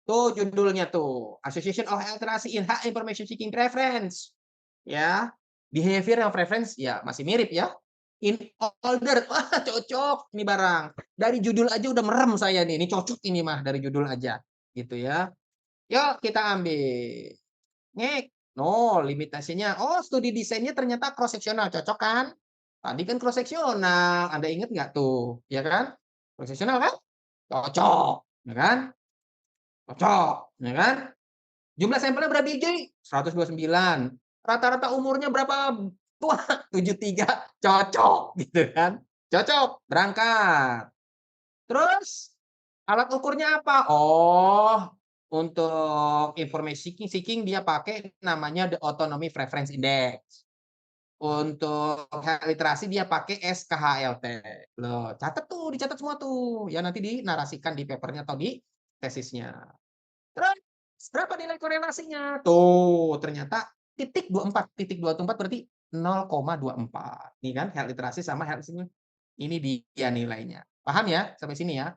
Tuh judulnya tuh, Association of Alteration in High Information Seeking Preference. Ya, behavior yang preference ya masih mirip ya. In older, wah cocok ini barang. Dari judul aja udah merem saya nih, ini cocok ini mah dari judul aja, gitu ya. Yuk kita ambil. Ngek. No, limitasinya. Oh, studi desainnya ternyata cross sectional, cocok kan? Tadi kan cross sectional, Anda inget nggak tuh? Ya kan? Cross sectional kan? Cocok, ya kan? Cocok, ya kan? Jumlah sampelnya berapa biji? 129. Rata-rata umurnya berapa tua? 73. Cocok, gitu kan? Cocok, berangkat. Terus alat ukurnya apa? Oh, untuk information seeking dia pakai namanya the Autonomy Preference Index. Untuk health literasi dia pakai SKHLT. Loh, catat tuh, dicatat semua tuh. Ya nanti dinarasikan di papernya atau di tesisnya. Terus berapa nilai korelasinya? Tuh, ternyata titik 24 berarti 0,24. Nih kan health literasi sama health listening. Ini dia nilainya. Paham ya sampai sini ya?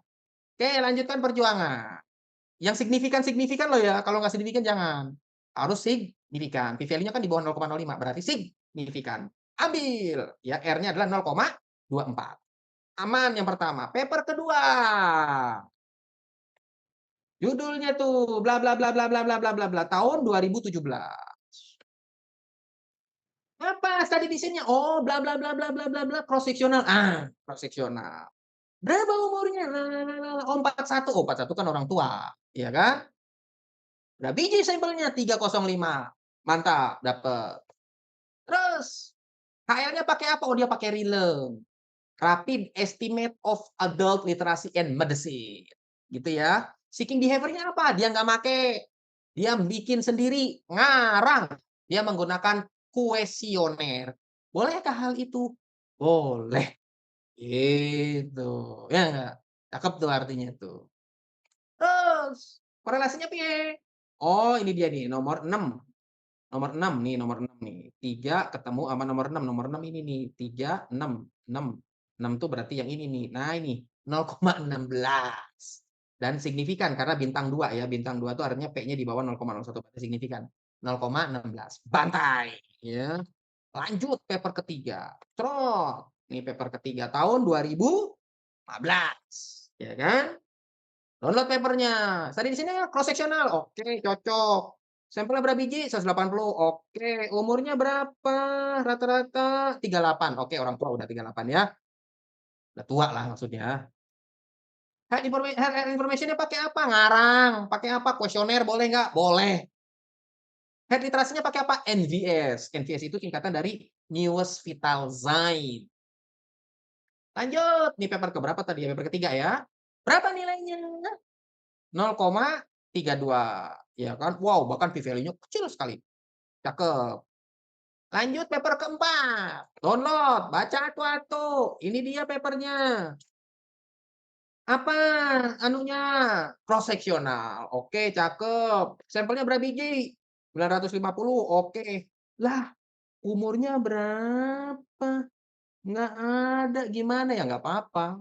Oke, lanjutkan perjuangan. Yang signifikan-signifikan loh ya, kalau nggak signifikan jangan. Harus signifikan. P value-nya kan di bawah 0,05, berarti signifikan. Ambil, ya R-nya adalah 0,24. Aman yang pertama. Paper kedua. Judulnya tuh bla bla bla bla bla bla bla bla bla tahun 2017. Apa tadi desainnya? Oh, bla bla bla bla bla bla bla cross sectional. Ah, cross sectional. Berapa umurnya? Oh, 41. Oh, 41 kan orang tua, ya kan? Berapa biji sampelnya? 305. Mantap, dapat. Terus HL-nya pakai apa? Oh, dia pakai Rilem. Rapid Estimate of Adult Literacy and Medicine. Gitu ya. Seeking behavior-nya apa? Dia nggak make. Dia bikin sendiri, ngarang. Dia menggunakan kuesioner. Bolehkah hal itu? Boleh. Gitu. Ya nggak? Cakep tuh artinya tuh. Terus korelasinya piye? Oh, ini dia nih nomor 6. Nomor 6 nih, nomor 6 nih. 3 ketemu sama nomor 6. Nomor 6 ini nih, 3, 6, 6. 6 tuh berarti yang ini nih. Nah ini 0,16. Dan signifikan karena bintang 2 ya. Bintang 2 tuh artinya P-nya di bawah 0,01 berarti signifikan. 0,16. Bantai ya. Lanjut paper ketiga. Trot. Ini paper ketiga tahun 2015. Ya kan? Download papernya. Tadi di sini cross sectional. Oke, cocok. Sampelnya berapa biji? 180. Oke, umurnya berapa? Rata-rata 38. Oke, orang tua udah 38 ya. Udah tua lah maksudnya. Health information-nya pakai apa? Ngarang. Pakai apa? Kuesioner boleh nggak? Boleh. Health literasinya pakai apa? NVS. NVS itu singkatan dari Newest Vital Sign. Lanjut, nih paper keberapa tadi ya? Paper ketiga ya. Berapa nilainya? 0,32. Ya kan? Wow, bahkan p-value-nya kecil sekali. Cakep. Lanjut paper keempat. Download, baca atu-atu. Ini dia papernya. Apa anunya? Cross sectional. Oke, cakep. Sampelnya berapa biji? 950. Oke. Lah, umurnya berapa? Nggak ada. Gimana ya? Nggak apa-apa.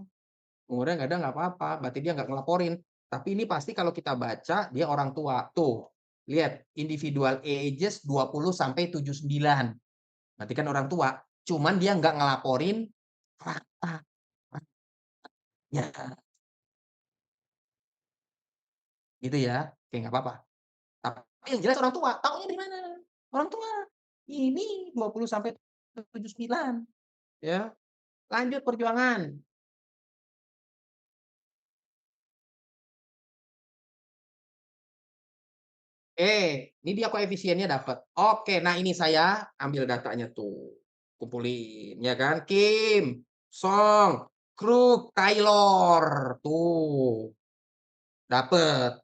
Umurnya nggak ada, nggak apa-apa. Berarti dia nggak ngelaporin. Tapi ini pasti kalau kita baca, dia orang tua. Tuh, lihat. Individual ages 20 sampai 79. Berarti kan orang tua. Cuman dia nggak ngelaporin rata. Ya, gitu ya. Oke, nggak apa-apa. Tapi yang jelas orang tua. Taunya dari mana? Orang tua. Ini 20 sampai 79. Ya. Lanjut perjuangan. Ini dia koefisiennya dapat. Oke, nah ini saya ambil datanya tuh. Kumpulin, ya kan? Kim, Song, Kruk, Taylor. Tuh, dapat.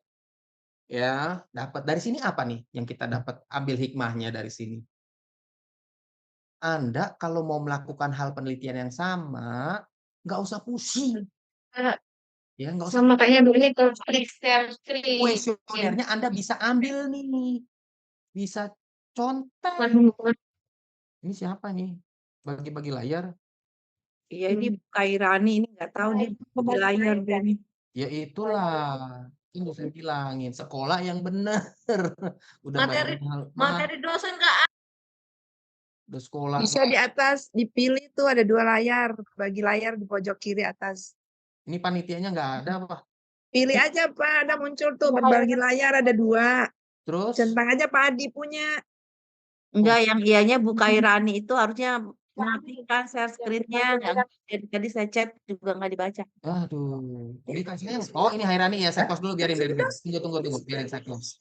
Ya, dapat. Dari sini apa nih yang kita dapat? Ambil hikmahnya dari sini. Anda kalau mau melakukan hal penelitian yang sama, nggak usah pusing. Ya, nggak usah. Sama kayaknya dulu itu skrip. Kuesionernya Anda bisa ambil nih. Bisa contek. Ini siapa nih? Bagi-bagi layar. Iya ini Kairani ini nggak tahu dia di layar dia nih. Ya itulah. Ini saya bilangin. Sekolah yang benar. Udah Materi bayar mahal. materi dosen nggak Udah sekolah. bisa di atas dipilih tuh ada 2 layar, bagi layar di pojok kiri atas. Ini panitianya nggak ada apa? Pilih aja Pak, ada muncul tuh berbagi layar ada 2. Terus? Centang aja Pak Adi punya. Enggak, yang ianya Bu Kairani itu harusnya matikan share screen-nya. Tadi saya chat juga nggak dibaca. Aduh. Dikasihnya yang. Oh ini Hairani ya. Saya close dulu. Biarin. Tunggu. Biarin saya close.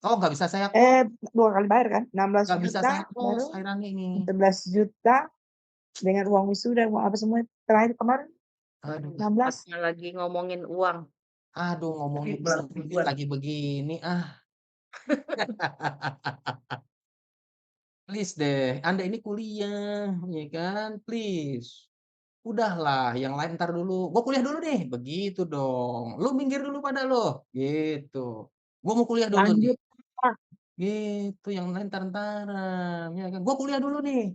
Oh nggak bisa saya close. 2 kali bayar kan? 16 Nggak bisa juta saya close baru Hairani ini. 11 juta dengan uang wisuda, uang apa semua terakhir kemarin Aduh. 16. Lagi ngomongin uang. Aduh ngomongin lagi begini. Please deh. Anda ini kuliah. Ya kan? Please. Udahlah, yang lain ntar dulu. Gua kuliah dulu deh. Begitu dong. Lu minggir dulu pada lo. Gitu. Gua mau kuliah dulu nih. Lanjut Pak. Gitu. Yang lain ntar-ntaran. Ya kan? Gua kuliah dulu nih.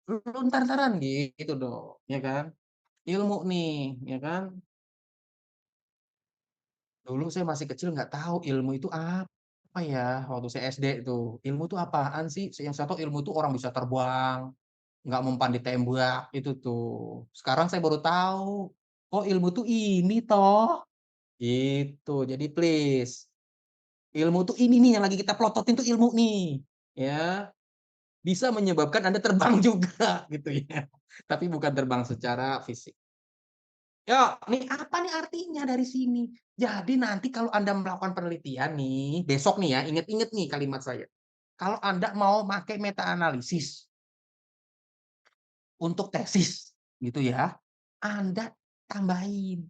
Lu ntar-ntaran. Gitu dong. Ya kan? Ilmu nih. Ya kan? Dulu saya masih kecil nggak tahu ilmu itu apa ya. Waktu saya SD itu. Ilmu itu apaan sih? Yang saya tahu ilmu itu orang bisa terbang. Nggak mempan di tembak. Itu tuh. Sekarang saya baru tahu. Oh ilmu tuh ini toh. Gitu. Jadi please, ilmu tuh ini nih yang lagi kita plototin tuh ilmu nih. Ya, bisa menyebabkan Anda terbang juga gitu ya. Tapi bukan terbang secara fisik. Ya, nih apa nih artinya dari sini? Jadi nanti kalau Anda melakukan penelitian nih, besok nih ya, inget-inget nih kalimat saya. Kalau Anda mau pakai meta analisis untuk tesis gitu ya, Anda tambahin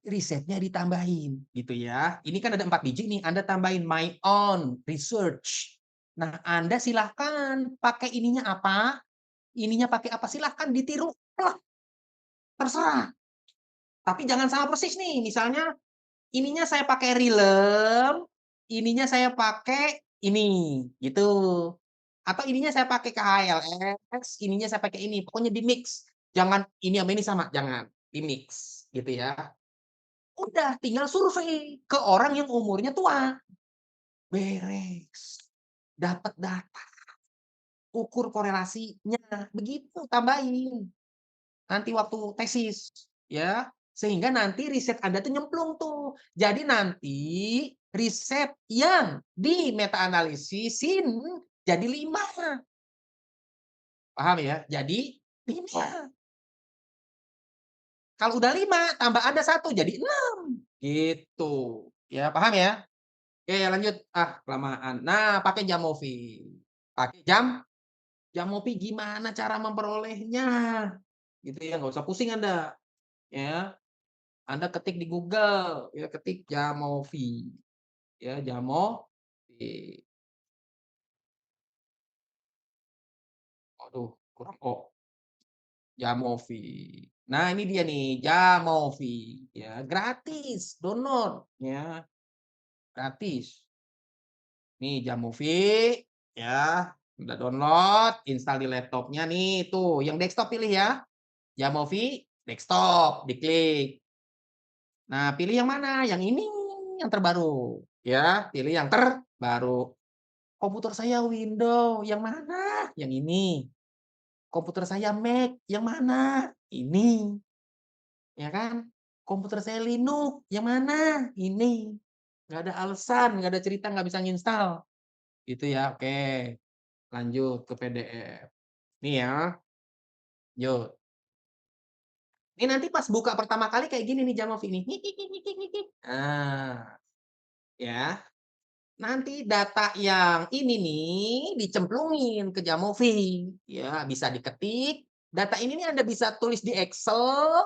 risetnya ditambahin gitu ya. Ini kan ada 4 biji nih, Anda tambahin my own research. Nah, Anda silahkan pakai ininya apa, ininya pakai apa, silahkan ditiru, terserah. Tapi jangan sama persis nih, misalnya ininya saya pakai Rilem, ininya saya pakai ini, gitu. Atau ininya saya pakai KHLX, ininya saya pakai ini, pokoknya di-mix. Jangan ini sama ini sama, jangan, di-mix gitu ya. Udah tinggal survei ke orang yang umurnya tua. Beres. Dapat data. Ukur korelasinya. Begitu tambahin. Nanti waktu tesis ya, Sehingga nanti riset Anda tuh nyemplung tuh. Jadi nanti riset yang di meta analisisin jadi 5. Paham ya? Jadi 5. Kalau udah 5 tambah ada 1 jadi 6. Gitu. Ya, paham ya? Oke, lanjut. Kelamaan. Nah, pakai Jamovi. Pakai Jamovi gimana cara memperolehnya? Gitu ya, nggak usah pusing Anda. Ya. Anda ketik di Google, ya ketik Jamovi. Ya, Jamovi. Aduh, kurang O. Jamovi. Nah, ini dia nih, Jamovi. Ya, gratis, download. Ya, gratis. Nih, Jamovi. Ya, udah download, install di laptopnya nih. Tuh, yang desktop pilih ya. Jamovi, desktop, diklik. Nah, pilih yang mana? Yang ini, yang terbaru. Ya, pilih yang terbaru. Komputer saya Windows, yang mana? Yang ini. Komputer saya Mac, yang mana? Ini. Ya kan? Komputer saya Linux, yang mana? Ini. Nggak ada alasan, nggak ada cerita nggak bisa nginstal. Gitu ya, oke. Lanjut ke PDF. Nih ya, yuk. Ini nanti pas buka pertama kali kayak gini nih Jamovi ini. Nah, ya. Nanti data yang ini nih dicemplungin ke Jamovi. Ya, bisa diketik. Data ini nih Anda bisa tulis di Excel.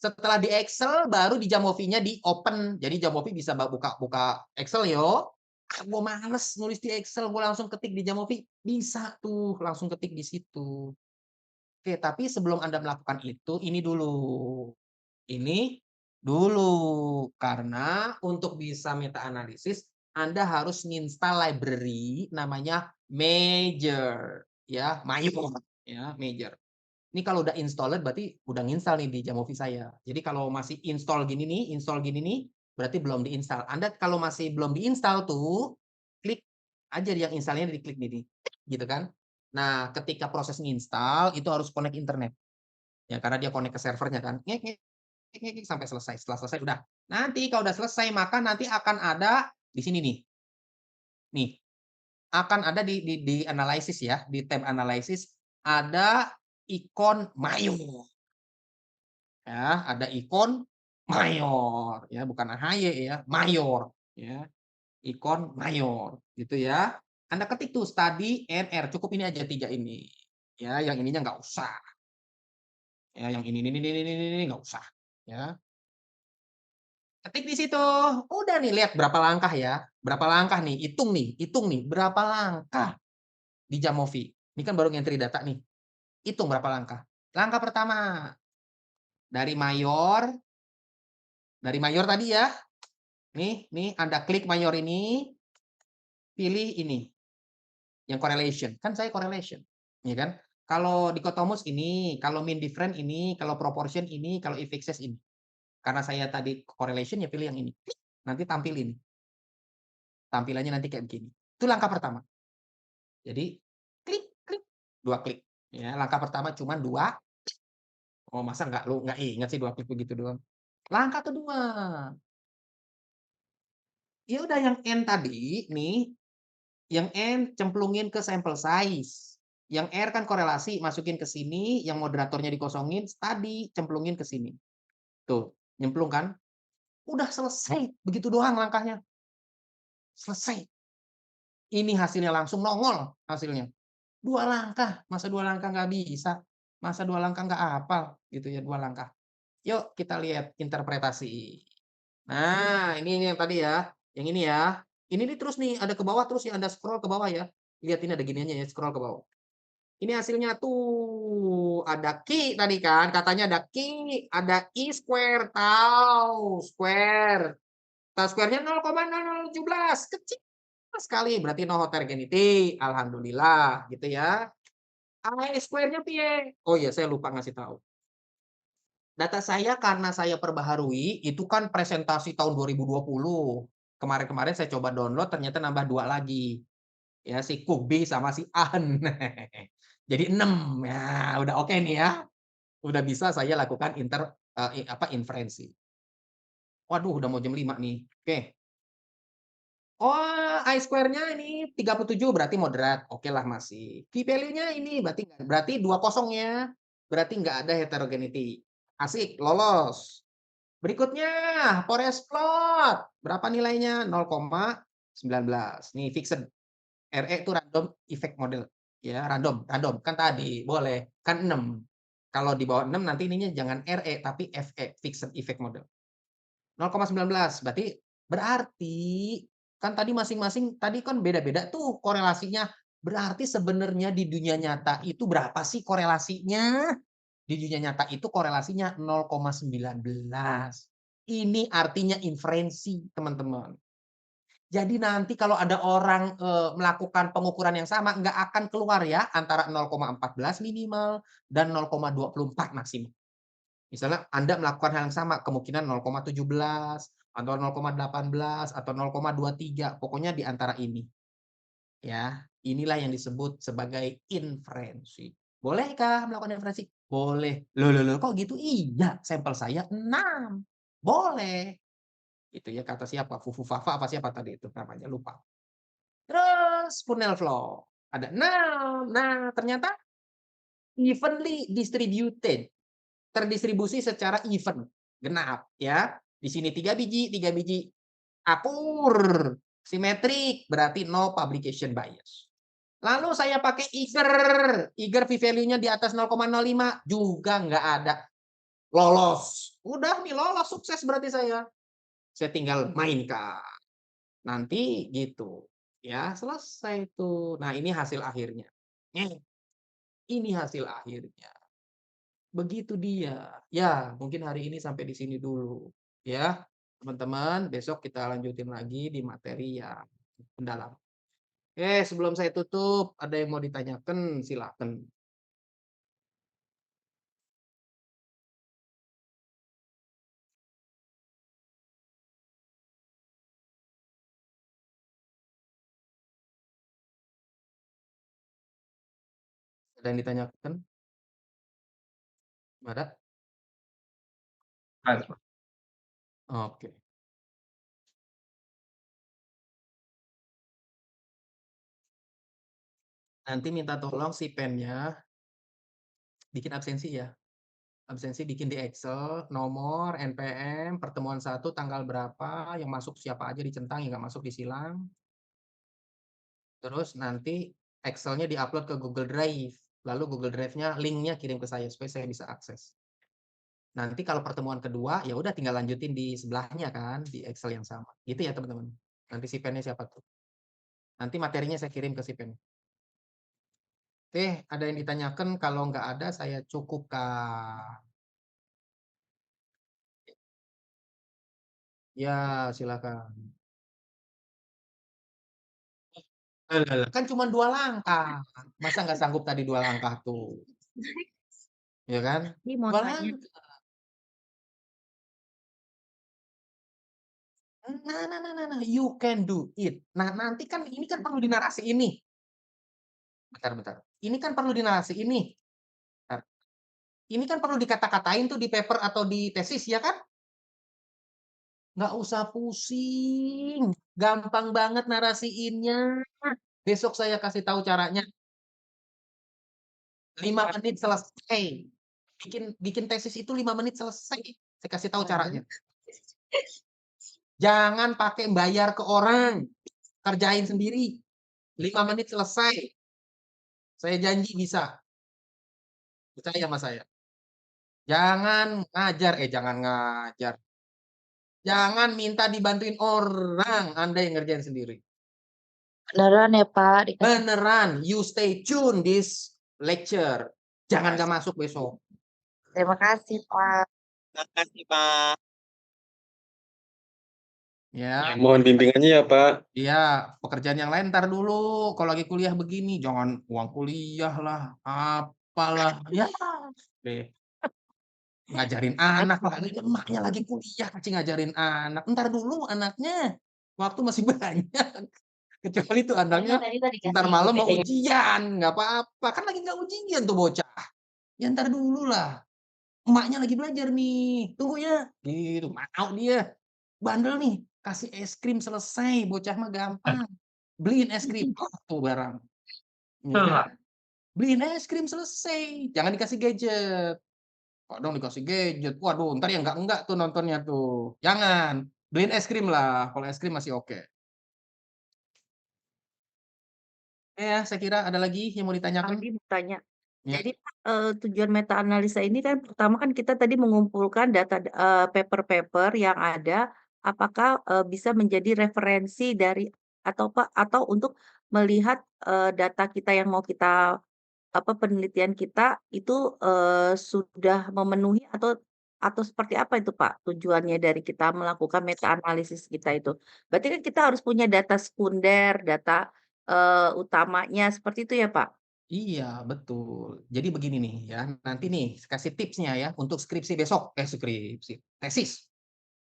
Setelah di Excel baru di Jamovi-nya di open. Jadi Jamovi bisa buka Excel yo. Gue males nulis di Excel, gue langsung ketik di Jamovi. Bisa tuh, langsung ketik di situ. Oke, tapi sebelum Anda melakukan itu, ini dulu. Ini dulu. Karena untuk bisa meta analisis, Anda harus nginstal library namanya Major. Ya, Mayor. Ya, Major. Ini kalau udah installed berarti udah nginstal nih di Jamovi saya. Jadi kalau masih install gini nih, berarti belum diinstal. Anda kalau masih belum diinstal tuh, klik aja yang installnya diklik nih, gitu kan. Nah, ketika proses nginstal itu harus connect internet. Ya, karena dia connect ke servernya kan. Ngek, ngek, ngek, ngek, sampai selesai. Setelah selesai udah. Nanti kalau udah selesai maka nanti akan ada di sini nih. Nih, akan ada di analysis ya, di tab analysis ada ikon mayor. Ya, ada ikon mayor ya, bukan AHY ya, mayor ya. Ikon mayor gitu ya. Anda ketik tuh study NR, cukup ini aja 3 ini. Ya, yang ininya nggak usah. Ya, yang ini nggak usah ya. Ketik di situ. Udah nih lihat berapa langkah ya. Berapa langkah nih, hitung nih berapa langkah di Jamovi. Ini kan baru ngentri data nih. Hitung berapa langkah. Langkah pertama dari mayor tadi ya. Nih Anda klik mayor ini, pilih ini yang correlation. Kan saya correlation, ya kan? Kalau dichotomous ini, kalau mean difference ini, kalau proportion ini, kalau effect size ini. Karena saya tadi correlation ya pilih yang ini. Nanti tampilin. Tampilannya nanti kayak begini. Itu langkah pertama. Jadi klik, klik, 2 klik. Ya, langkah pertama cuma 2. Oh, masa nggak ingat sih 2 klik begitu doang. Langkah kedua. Ya udah yang N tadi nih, yang N cemplungin ke sampel size. Yang R kan korelasi, masukin ke sini, yang moderatornya dikosongin, tadi cemplungin ke sini. Tuh, nyemplung kan? Udah selesai, begitu doang langkahnya. Selesai. Ini hasilnya langsung nongol hasilnya. 2 langkah, masa 2 langkah nggak bisa? Masa 2 langkah nggak hafal? Gitu ya, 2 langkah. Yuk kita lihat interpretasi. Nah, ini yang tadi ya, yang ini ya. Ini nih terus nih, ada ke bawah terus ya, Anda scroll ke bawah ya. Lihat ini ada giniannya ya, scroll ke bawah. Ini hasilnya tuh, ada Q tadi kan, katanya ada Q, ada I square, tau square. Tau square-nya 0,0017, kecil sekali, berarti no heterogeneity, alhamdulillah, gitu ya. I square-nya piye? Oh iya, saya lupa ngasih tahu. Data saya karena saya perbaharui, itu kan presentasi tahun 2020. Kemarin-kemarin saya coba download, ternyata nambah 2 lagi. Ya, si Kubi sama si An. Jadi 6. Ya, udah oke nih ya. Udah bisa saya lakukan inferensi. Waduh, udah mau jam 5 nih. Oke. Oh, I-square-nya ini 37 berarti moderat. Oke lah masih. Key value-nya ini berarti 20 ya. Berarti nggak ada heterogeneity. Asik, lolos. Berikutnya, forest plot. Berapa nilainya? 0,19. Nih fixed. RE itu random effect model. Ya, random. Kan tadi boleh. Kan 6. Kalau di bawah 6 nanti ininya jangan RE tapi FE, fixed effect model. 0,19 berarti kan tadi masing-masing tadi kan beda-beda tuh korelasinya. Berarti sebenarnya di dunia nyata itu berapa sih korelasinya? Di dunia nyata itu korelasinya 0,19. Ini artinya inferensi, teman-teman. Jadi nanti kalau ada orang melakukan pengukuran yang sama nggak akan keluar ya antara 0,14 minimal dan 0,24 maksimal. Misalnya Anda melakukan hal yang sama, kemungkinan 0,17 atau 0,18 atau 0,23, pokoknya di antara ini. Ya, inilah yang disebut sebagai inferensi. Bolehkah melakukan inferensi? Boleh. Loh, kok gitu? Iya, sampel saya 6. Boleh. Itu ya kata siapa? Fufu Fafa apa siapa tadi itu namanya? Lupa. Terus funnel flow. Ada 6. Nah, ternyata evenly distributed. Terdistribusi secara even, genap ya. Di sini 3 biji, 3 biji. Akur, simetrik, berarti no publication bias. Lalu saya pakai Eiger p-value-nya di atas 0,05 juga nggak ada. Lolos. Udah nih lolos, sukses berarti saya. Saya tinggal mainkan. Nanti gitu. Ya, selesai tuh. Nah, ini hasil akhirnya. Ini hasil akhirnya. Begitu dia. Ya, mungkin hari ini sampai di sini dulu. Ya, teman-teman, besok kita lanjutin lagi di materi yang mendalam. Oke, sebelum saya tutup, ada yang mau ditanyakan, silakan. Ada yang ditanyakan? Ada? Ada. Oke. Nanti minta tolong si pennya bikin absensi ya. Absensi bikin di Excel, nomor, NPM, pertemuan 1, tanggal berapa, yang masuk siapa aja dicentang, yang nggak masuk disilang. Terus nanti Excel-nya di-upload ke Google Drive. Lalu Google Drive-nya, link-nya kirim ke saya supaya saya bisa akses. Nanti kalau pertemuan kedua, ya udah tinggal lanjutin di sebelahnya kan, di Excel yang sama. Gitu ya teman-teman. Nanti si pennya siapa tuh? Nanti materinya saya kirim ke si pen. Oke, ada yang ditanyakan? Kalau nggak ada, saya cukupkan. Ya, silakan. Kan cuma 2 langkah. Masa nggak sanggup tadi 2 langkah tuh? Ya kan? Ini mau 2 tanya, langkah. Nah, you can do it. Nah, nanti kan ini kan perlu dinarasi ini. Bentar. Ini kan perlu dinarasi ini. Bentar. Ini kan perlu dikata-katain tuh di paper atau di tesis ya kan? Nggak usah pusing. Gampang banget narasiinnya. Besok saya kasih tahu caranya. 5 menit selesai. Bikin tesis itu 5 menit selesai. Saya kasih tahu caranya. Jangan pakai bayar ke orang. Kerjain sendiri. 5 menit selesai. Saya janji bisa. Percaya sama saya. Jangan ngajar. Jangan minta dibantuin orang. Anda yang ngerjain sendiri. Beneran ya Pak, dikasih. Beneran. You stay tune this lecture. Jangan nggak masuk besok. Terima kasih Pak. Terima kasih, Pak. Ya. Mohon bimbingannya ya Pak. Iya, pekerjaan yang lain ntar dulu. Kalau lagi kuliah begini, jangan uang kuliah lah, apalah. Ya, deh. Ngajarin anak lah. Emaknya lagi kuliah, kasih ngajarin anak. Ntar dulu anaknya. Waktu masih banyak. Kecuali tuh anaknya ntar malam mau ujian. Nggak apa-apa. Kan lagi nggak ujian tuh bocah. Ya ntar dulu lah. emaknya lagi belajar nih, tunggu ya, gitu. Mau dia, bandel nih, kasih es krim selesai, bocah mah gampang. Beliin es krim, tuh barang. Ya kan? Beliin es krim selesai, jangan dikasih gadget. Kadang dikasih gadget, waduh ntar ya enggak tuh nontonnya tuh. Jangan, beliin es krim lah, kalau es krim masih oke. Ya, saya kira ada lagi yang mau ditanyakan? Tadi mau tanya. Ya. Jadi, tujuan meta analisa ini kan pertama kan kita tadi mengumpulkan data, paper-paper yang ada, apakah, bisa menjadi referensi dari atau untuk melihat, data kita yang mau kita penelitian kita itu, sudah memenuhi atau seperti apa itu, Pak, tujuannya dari kita melakukan meta analisis kita itu? Berarti kan kita harus punya data sekunder, data, utamanya, seperti itu ya, Pak? Iya, betul. Jadi begini nih ya, nanti nih kasih tipsnya ya untuk skripsi besok, tesis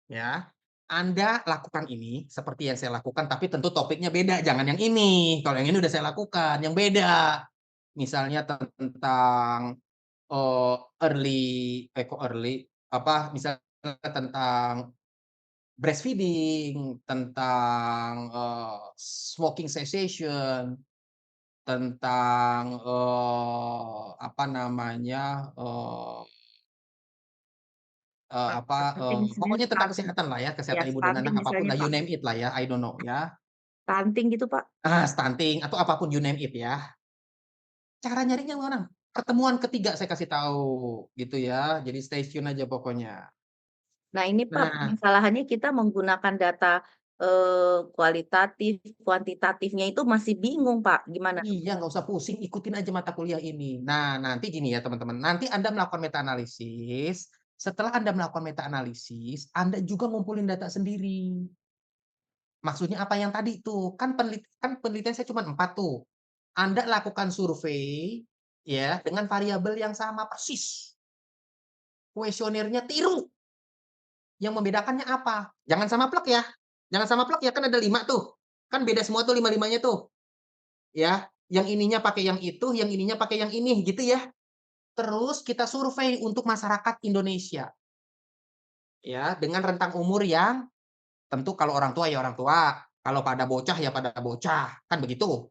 ya. Anda lakukan ini seperti yang saya lakukan, tapi tentu topiknya beda, jangan yang ini. Kalau yang ini udah saya lakukan, yang beda. Misalnya tentang kok early, apa misalnya tentang breastfeeding, tentang smoking cessation, tentang apa namanya, Stunting misalnya pokoknya tentang stunting kesehatan lah ya, ya, kesehatan ibu dan stunting anak, apapun misalnya, lah, you Pak. name it lah ya, I don't know ya. Stunting gitu, Pak? Stunting atau apapun you name it ya. Cara nyarinya mana? Pertemuan ketiga saya kasih tahu, gitu ya. Jadi stay tune aja pokoknya. Nah ini Pak, Nah, permasalahannya kita menggunakan data, kualitatif, kuantitatifnya itu masih bingung Pak, gimana tuh? iya nggak usah pusing, ikutin aja mata kuliah ini. Nah, nanti gini ya teman-teman, nanti Anda melakukan meta analisis, setelah Anda melakukan meta analisis, Anda juga ngumpulin data sendiri. Maksudnya apa yang tadi tuh, kan penelitian saya cuma 4 tuh. Anda lakukan survei ya dengan variabel yang sama persis. Kuesionernya tiru. Yang membedakannya apa? Jangan sama plek ya. Jangan sama plek ya, kan ada 5 tuh. Kan beda semua tuh 5-5-nya tuh. Ya, yang ininya pakai yang itu, yang ininya pakai yang ini gitu ya. Terus kita survei untuk masyarakat Indonesia. Ya, dengan rentang umur yang tentu kalau orang tua ya orang tua, kalau pada bocah ya pada bocah, kan begitu.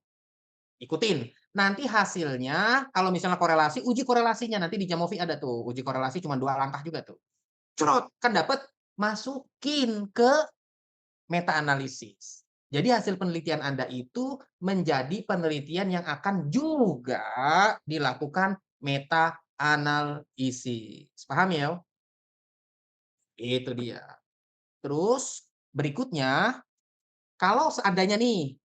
Ikutin. Nanti hasilnya kalau misalnya korelasi, uji korelasinya nanti di Jamovi ada tuh, uji korelasi cuma 2 langkah juga tuh. Crot, kan dapat, masukin ke meta analisis. Jadi hasil penelitian Anda itu menjadi penelitian yang akan juga dilakukan meta analisis. Paham ya? Itu dia. Terus berikutnya, kalau seandainya nih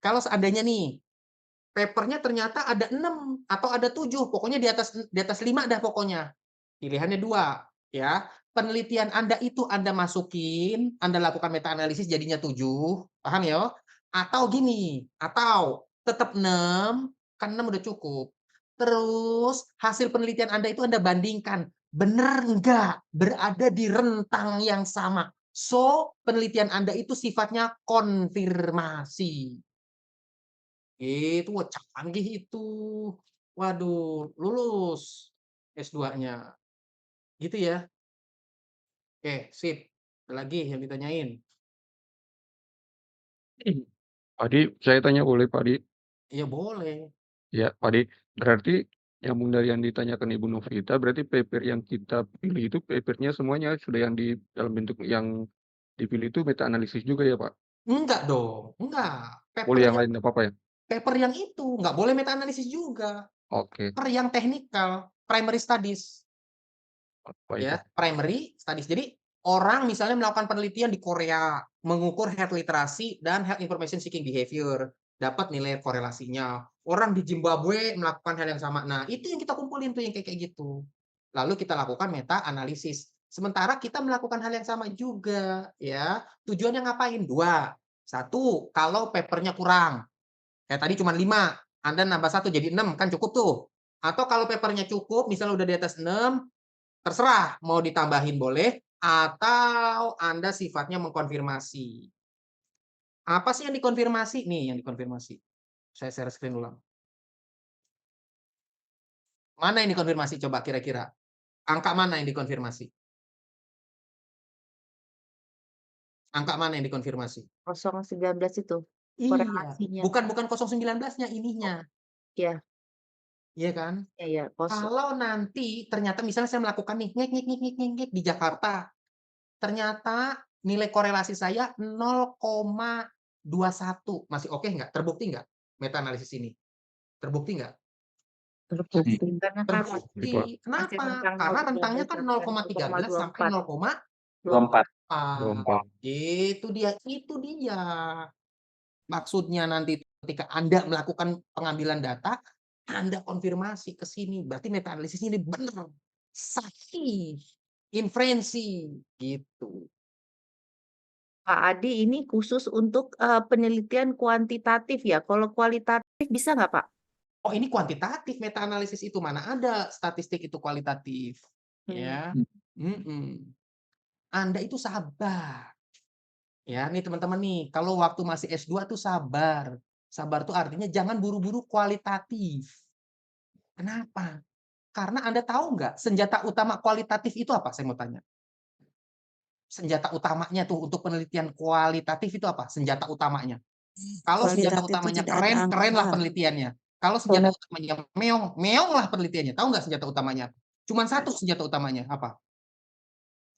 papernya ternyata ada 6 atau ada 7, pokoknya di atas 5 dah pokoknya. Pilihannya 2 ya. Penelitian Anda itu Anda masukin, Anda lakukan meta analisis jadinya 7, paham ya? Atau gini, atau tetap 6, kan 6 udah cukup. Terus hasil penelitian Anda itu Anda bandingkan, benar enggak berada di rentang yang sama. So, penelitian Anda itu sifatnya konfirmasi. Itu, wah canggih itu. Waduh, lulus S2-nya. Gitu ya. Oke, sip. Ada lagi yang ditanyain? Padi, saya tanya boleh Padi? Iya boleh. Ya, Padi. Berarti nyambung dari yang ditanyakan Ibu Novita, berarti paper yang kita pilih itu papernya semuanya sudah yang di dalam bentuk yang dipilih itu meta analisis juga ya Pak? Enggak dong, enggak. Boleh yang lain nggak apa-apa ya? Paper yang itu, enggak boleh meta analisis juga. Oke, Paper yang technical, primary studies. baik Ya, Pak. primary studies. Jadi orang misalnya melakukan penelitian di Korea, mengukur health literasi dan health information seeking behavior, dapat nilai korelasinya. Orang di Zimbabwe melakukan hal yang sama. Nah, itu yang kita kumpulin tuh yang kayak gitu. Lalu kita lakukan meta analisis. Sementara kita melakukan hal yang sama juga, ya. Tujuannya ngapain? 2. 1, kalau papernya kurang. Kayak tadi cuma 5, Anda nambah 1 jadi 6, kan cukup tuh. Atau kalau papernya cukup, misalnya udah di atas 6, terserah mau ditambahin boleh atau Anda sifatnya mengkonfirmasi. Apa sih yang dikonfirmasi? Nih yang dikonfirmasi. Saya share screen ulang. Mana yang dikonfirmasi coba kira-kira? Angka mana yang dikonfirmasi? Angka mana yang dikonfirmasi? 019 itu Iya, korelasinya. bukan 019-nya ininya, Iya, iya kan? iya, Kalau nanti ternyata misalnya saya melakukan nih ngek di Jakarta, ternyata nilai korelasi saya 0,21 masih oke nggak? Terbukti nggak meta analisis ini? Terbukti nggak? terbukti. Karena kan Terbukti. masih Kenapa? rentang Karena 0,13 rentangnya kan 0,13 sampai 0,24. 24. 0,4. Itu dia. Maksudnya nanti ketika Anda melakukan pengambilan data, Anda konfirmasi ke sini. Berarti meta analisis ini benar. Sahih. Inferensi. Gitu. Pak Adi, ini khusus untuk penelitian kuantitatif ya. Kalau kualitatif bisa nggak, Pak? Oh, ini kuantitatif meta analisis itu. Mana ada statistik itu kualitatif. Ya. Anda itu sabar. Ya, nih teman-teman nih, kalau waktu masih S2 tuh sabar. Sabar tuh artinya jangan buru-buru kualitatif. Kenapa? Karena Anda tahu nggak senjata utama kualitatif itu apa? Saya mau tanya. Senjata utamanya tuh untuk penelitian kualitatif itu apa? Senjata utamanya. Kalau senjata Kualitatif itu utamanya tidak ada keren, keren lah angka. penelitiannya. Kalau senjata utamanya meong, meong lah penelitiannya. Tahu nggak senjata utamanya? Cuman satu senjata utamanya, apa?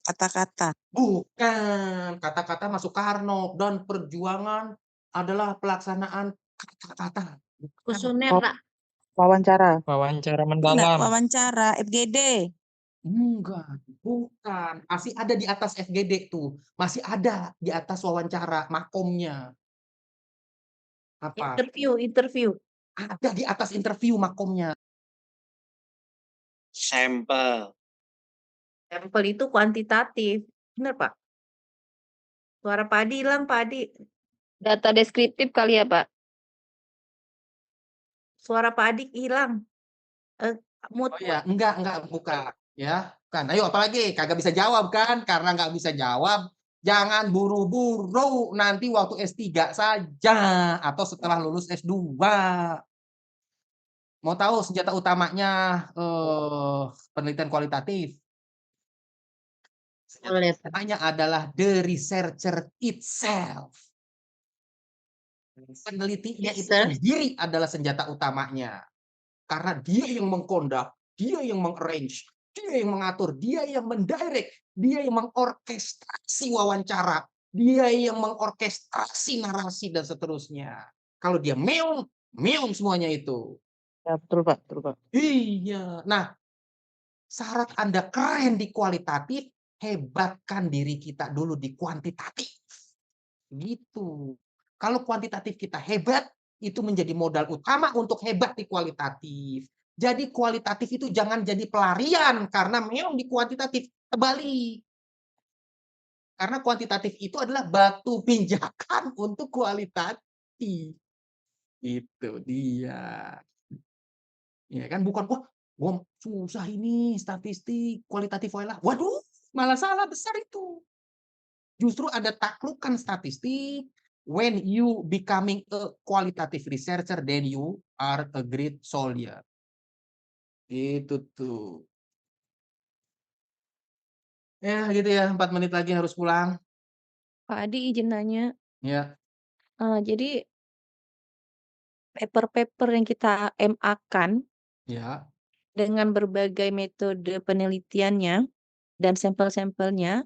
Kata-kata. Bukan. Kata-kata masuk Soekarno. Dan perjuangan adalah pelaksanaan kata-kata. Kuesioner, Pak. Wawancara. Wawancara Enggak, mendalam. wawancara, FGD. Enggak, bukan. Masih ada di atas FGD tuh. Masih ada di atas wawancara, makomnya. Apa? Interview. Ada di atas interview makomnya. Sampel. Sampel itu kuantitatif. Benar, Pak? Suara Pak Adi hilang, Pak Adi. Data deskriptif kali ya, Pak? Suara Pak Adi hilang. Oh ya, enggak, bukan. Ya, kan. Ayo, apalagi? Kagak bisa jawab kan? Karena nggak bisa jawab, jangan buru-buru nanti waktu S3 saja atau setelah lulus S2. Mau tahu senjata utamanya penelitian kualitatif? Senjata Boleh, Pak. utamanya adalah the researcher itself. Penelitinya itu Research. sendiri adalah senjata utamanya. Karena dia yang mengkondak, dia yang mengarrange, dia yang mengatur, dia yang mendirect, dia yang mengorkestrasi wawancara, dia yang mengorkestrasi narasi dan seterusnya. Kalau dia meong, meong semuanya itu. Ya, betul Pak, betul Pak. Iya. Nah, syarat Anda keren di kualitatif, hebatkan diri kita dulu di kuantitatif. Gitu. Kalau kuantitatif kita hebat, itu menjadi modal utama untuk hebat di kualitatif. Jadi kualitatif itu jangan jadi pelarian karena memang di kuantitatif terbalik. Karena kuantitatif itu adalah batu pijakan untuk kualitatif. Itu dia. Ya kan bukan wah, gua susah ini statistik kualitatif lah. Waduh, malah salah besar itu. Justru ada taklukan statistik. When you becoming a qualitative researcher, then you are a great soldier. Itu tuh. Ya gitu ya, 4 menit lagi harus pulang. Pak Adi izin nanya, Ya, jadi paper-paper yang kita MA-kan ya. dengan berbagai metode penelitiannya dan sampel-sampelnya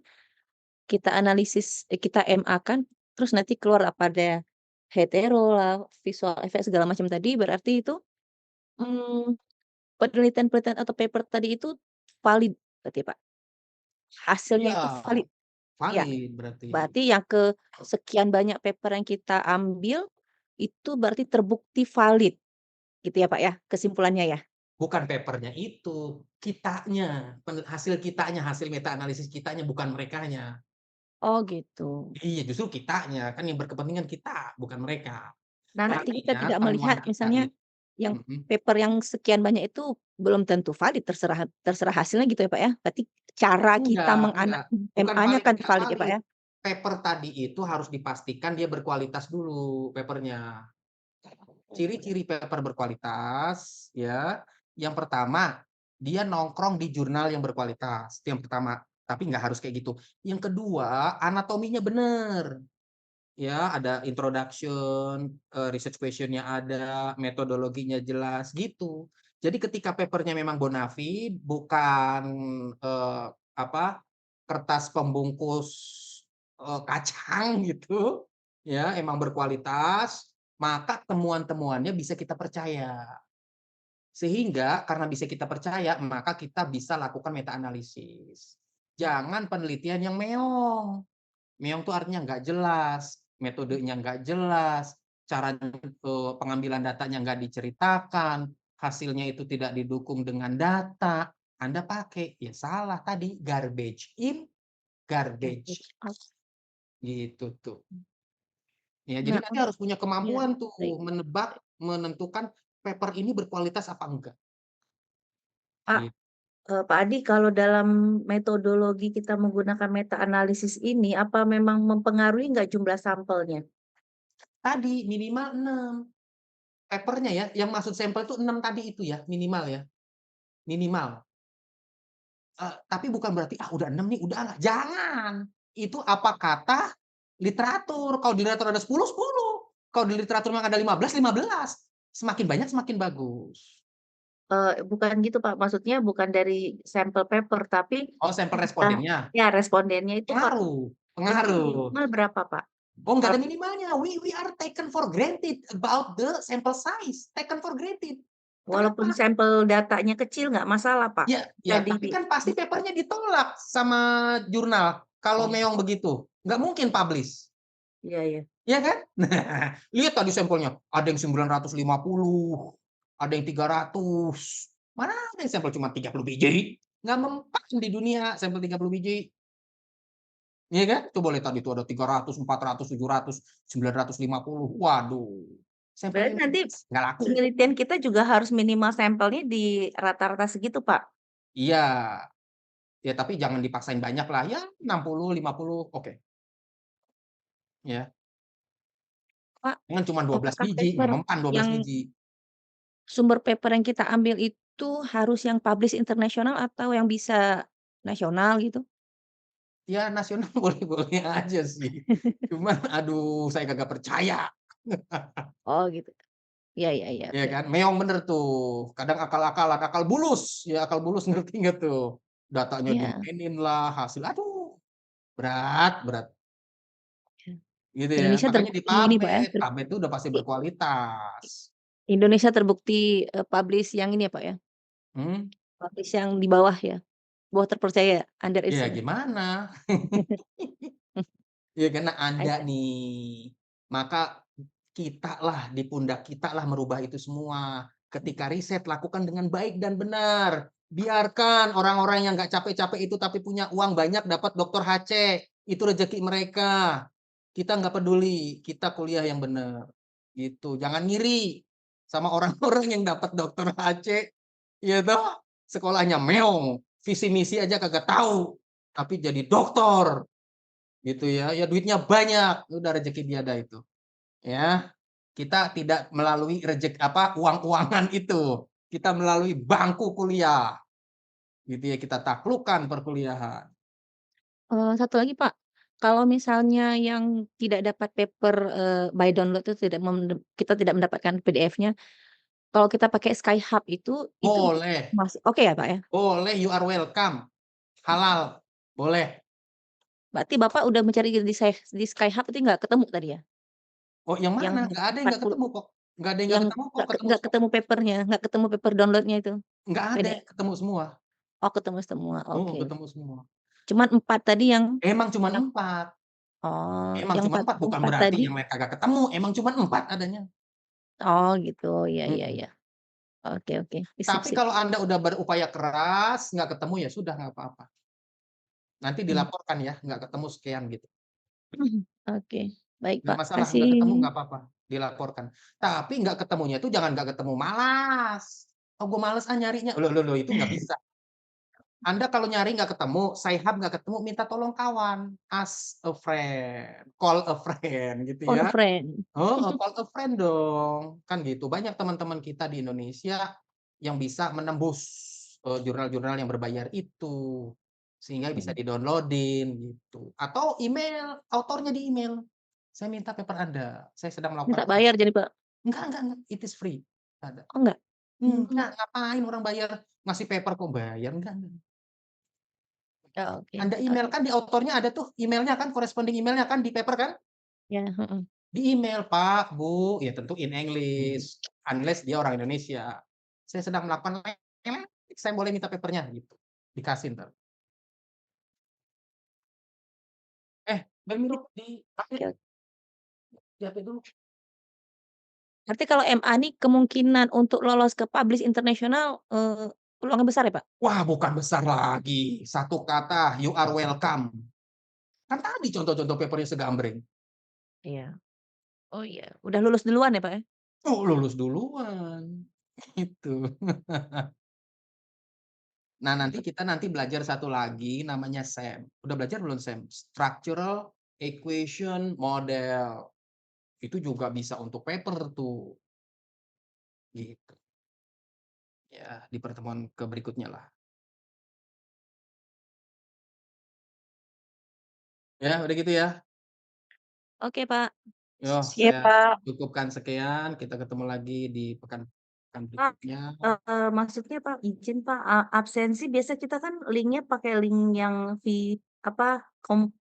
kita analisis, kita MA-kan, terus nanti keluar apa ada hetero lah, visual effect segala macam tadi, berarti itu penelitian-penelitian atau paper tadi itu valid berarti, Pak? Hasilnya itu Iya, valid? Iya. valid berarti. Berarti yang ke sekian banyak paper yang kita ambil, itu berarti terbukti valid, gitu ya, Pak, ya, kesimpulannya ya? Bukan papernya itu, kitanya, hasil kitanya, hasil meta analisis kitanya, bukan merekanya. Oh gitu. Iya, justru kitanya, kan yang berkepentingan kita, bukan mereka. Nanti kita Artinya tidak temuan melihat kita misalnya itu yang paper yang sekian banyak itu belum tentu valid, terserah hasilnya gitu ya, Pak, ya? Berarti cara kita enggak. Bukan MA-nya valid kan enggak valid ya, Pak, valid. ya? Paper tadi itu harus dipastikan dia berkualitas dulu papernya. Ciri-ciri paper berkualitas ya, yang pertama dia nongkrong di jurnal yang berkualitas. Itu yang pertama, tapi nggak harus kayak gitu. Yang kedua, anatominya bener. Ya, ada introduction, research question-nya ada, metodologinya jelas, gitu. Jadi ketika papernya memang bonafide, bukan apa kertas pembungkus kacang gitu, ya, emang berkualitas, maka temuan-temuannya bisa kita percaya. Sehingga karena bisa kita percaya, maka kita bisa lakukan meta analisis. Jangan penelitian yang meong. Meong itu artinya nggak jelas, metodenya nggak jelas, cara pengambilan datanya nggak diceritakan, hasilnya itu tidak didukung dengan data. Anda pakai, ya salah tadi, garbage in, garbage out. Gitu tuh. Ya, jadi Nah, nanti harus punya ya, kemampuan tuh baik. menebak, menentukan paper ini berkualitas apa enggak. Pak, Gitu. Pak Adi, kalau dalam metodologi kita menggunakan meta analisis ini, apa memang mempengaruhi nggak jumlah sampelnya? Tadi minimal 6 papernya ya, yang masuk sampel itu 6 tadi itu ya, minimal ya. Minimal. Tapi bukan berarti, udah 6 nih, udah lah. Jangan. Itu apa kata literatur. Kalau di literatur ada 10, 10. Kalau di literatur memang ada 15, 15. Semakin banyak semakin bagus. Bukan gitu, Pak. Maksudnya bukan dari sampel paper, tapi Oh, sampel respondennya. ya respondennya itu, Pak. Pengaruh, Itu pengaruh. minimal berapa, Pak? Oh, nggak ada minimalnya. We are taken for granted about the sample size. Taken for granted. Walaupun Kenapa? sampel datanya kecil nggak masalah, Pak. Ya, ya, Jadi tapi kan pasti papernya ditolak sama jurnal kalau meong begitu. Nggak mungkin publish. iya, iya. Iya kan? Nah, lihat tadi sampelnya, ada yang 950, ada yang 300. Mana ada yang sampel cuma 30 biji? Nggak mempan di dunia sampel 30 biji. Iya kan? Coba lihat tadi itu ada 300, 400, 700, 950. Waduh. Berarti Sampel nanti nggak laku. penelitian kita juga harus minimal sampelnya di rata-rata segitu, Pak. Iya. Ya, tapi jangan dipaksain banyak lah. Ya, 60, 50, oke. Ya. Pak, Jangan cuma 12 apakah biji, nggak paper mempan 12 yang biji. Sumber paper yang kita ambil itu harus yang publish internasional atau yang bisa nasional gitu? Ya, nasional boleh-boleh aja sih. Cuman aduh, saya kagak percaya. Oh gitu. Iya iya iya, Ya oke. kan, meong bener tuh. Kadang akal-akalan, akal bulus. Ya, akal bulus ngerti nggak tuh? Datanya Iya. dimainin lah, hasil aduh, berat, berat. Iya. Gitu ya. Indonesia Makanya di terbukti ini Pak ya, PubMed, PubMed itu udah pasti i berkualitas. Indonesia terbukti, publish yang ini ya Pak ya, Hmm, publish yang di bawah ya, bawah terpercaya, under ya estimate. gimana? Ya karena Anda Ada. nih, maka kita lah, di pundak kita lah merubah itu semua. Ketika riset, lakukan dengan baik dan benar. Biarkan orang-orang yang nggak capek-capek itu tapi punya uang banyak dapat doktor HC. Itu rezeki mereka. Kita nggak peduli, kita kuliah yang benar. Gitu. Jangan ngiri sama orang-orang yang dapat doktor HC. Ya toh, sekolahnya meong, visi misi aja kagak tahu, tapi jadi dokter. Gitu ya. Ya duitnya banyak, udah rezeki biada itu. Ya. Kita tidak melalui uang-uangan itu. Kita melalui bangku kuliah. Gitu ya, kita taklukkan perkuliahan. Satu lagi Pak, kalau misalnya yang tidak dapat paper, by download itu kita tidak mendapatkan PDF-nya, kalau kita pakai Skyhub itu Boleh, masih oke ya Pak ya? boleh, you are welcome. Halal, boleh. Berarti Bapak udah mencari di Skyhub itu nggak ketemu tadi ya? Oh, yang Yang mana? Nggak ada yang nggak 40 ketemu kok. Nggak ada yang nggak yang ketemu kok, ketemu nggak semua. ketemu paper-nya, nggak ketemu paper download-nya itu, Nggak ada, PDF? ketemu semua. Oh ketemu semua, oke. Ketemu semua. Cuman 4 tadi yang Emang cuman yang 4. oh, Emang yang cuman 4, bukan 4 berarti tadi yang lain kagak ketemu, emang cuman 4 adanya. oh gitu, iya iya Mhm. iya. Oke oke, sip Tapi sip. kalau Anda udah berupaya keras, nggak ketemu ya sudah, nggak apa-apa. Nanti Mmm, dilaporkan ya, nggak ketemu sekian gitu. oke. Baik Nggak Pak, masalah, nggak ketemu kasih. nggak apa-apa, dilaporkan. Tapi nggak ketemunya itu jangan nggak ketemu malas. "Oh, gue males nyarinya." Loh, itu nggak bisa. Anda kalau nyari nggak ketemu, Skyhub nggak ketemu, minta tolong kawan, ask a friend, call a friend gitu Oh, ya. friend. Heeh, call a friend dong, kan gitu. Banyak teman-teman kita di Indonesia yang bisa menembus jurnal-jurnal yang berbayar itu, sehingga bisa Mhm. di-download-in gitu. Atau email, autornya di email, "Saya minta paper Anda, saya sedang Minta melakukan" bayar jadi, Pak? enggak, it is free, nggak ada. Oh, enggak? Enggak, ngapain orang bayar, ngasih paper kok bayar, enggak. Oh, oke Anda email oke. kan di autornya ada tuh emailnya kan, corresponding emailnya kan di paper kan? Ya, heeh. Di email, "Pak, Bu," ya tentu in English, unless dia orang Indonesia. "Saya sedang melakukan saya boleh minta papernya?" Gitu. Dikasih entar. Bel Milo Oke di-update oke. di-update dulu. Berarti kalau MA nih kemungkinan untuk lolos ke publish internasional, peluangnya besar ya, Pak? Wah, bukan besar lagi, satu kata, "You are welcome." Kan tadi contoh-contoh papernya segambreng. Iya. Oh, iya. Udah lulus duluan ya, Pak, ya? Oh, lulus duluan, gitu. Nah, kita belajar satu lagi namanya SEM. Udah belajar belum SEM? Structural Equation Model. Itu juga bisa untuk paper tuh, gitu. Ya, di pertemuan berikutnya lah. Ya, udah gitu ya. Oke, Pak. Yo, Iya, saya Pak. cukupkan sekian, kita ketemu lagi di pekan Pak, berikutnya. maksudnya Pak, izin Pak, absensi biasa kita kan linknya pakai link yang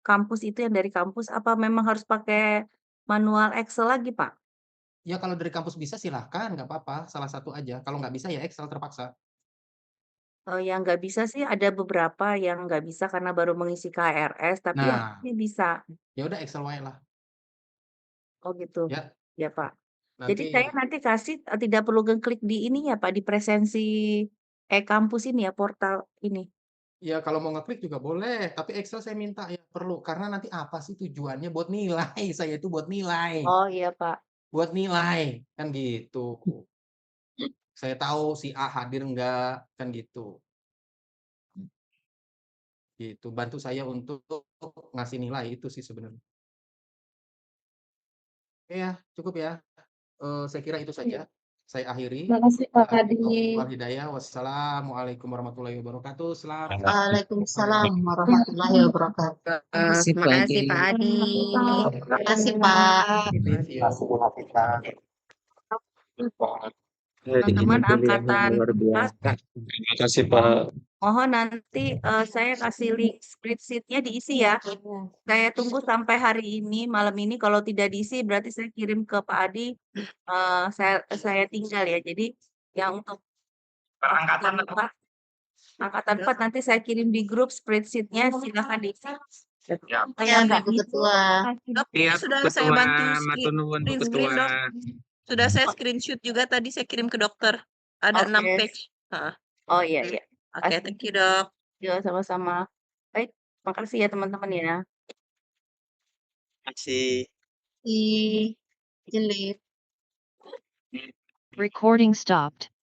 kampus itu yang dari kampus, apa memang harus pakai manual Excel lagi, Pak? Ya kalau dari kampus bisa silahkan, nggak apa-apa, salah satu aja. Kalau nggak bisa ya Excel terpaksa. Yang nggak bisa sih ada beberapa yang nggak bisa karena baru mengisi KRS, tapi yang Nah, lainnya bisa. ya udah Excel wae lah. Oh gitu, Ya, ya Pak. Jadi saya nanti nanti kasih tidak perlu ngeklik di ini ya Pak, di presensi e-kampus ini ya, portal ini? ya kalau mau ngeklik juga boleh, tapi Excel saya minta ya perlu, karena nanti apa sih tujuannya buat nilai, saya itu buat nilai. Oh iya Pak. Buat nilai, kan gitu. Saya tahu si A hadir enggak, kan gitu. Gitu, bantu saya untuk ngasih nilai itu sih sebenarnya. Oke ya, cukup ya. Saya kira itu saja. Saya akhiri. Makasih Pak Adi. Wal hidayah. Wassalamualaikum warahmatullahi wabarakatuh. Selamat Waalaikumsalam warahmatullahi wabarakatuh. Makasih, Pak Makasih Adi. Pak Adi. Makasih Terima Pak. Teman-teman angkatan 4, Terima kasih, Pak. mohon nanti saya kasih link spreadsheet-nya diisi ya. Saya tunggu sampai hari ini, malam ini. Kalau tidak diisi berarti saya kirim ke Pak Adi. Saya tinggal ya. Jadi yang untuk angkatan 4 nanti saya kirim di grup spreadsheet-nya, silakan diisi. Ya, Yang nggak Ibu diisi, Ketua. Dok, Iya, sudah Ketua, saya bantu matur nuwun, Bu print screen, Ketua. Dok. Sudah saya screenshot juga tadi saya kirim ke dokter. Ada 6 Oke. page. Heeh. Oh iya iya. Oke, thank you, Dok. Ya, sama-sama. Baik, makasih ya teman-teman ya. Masih. Izin lihat. Recording stopped.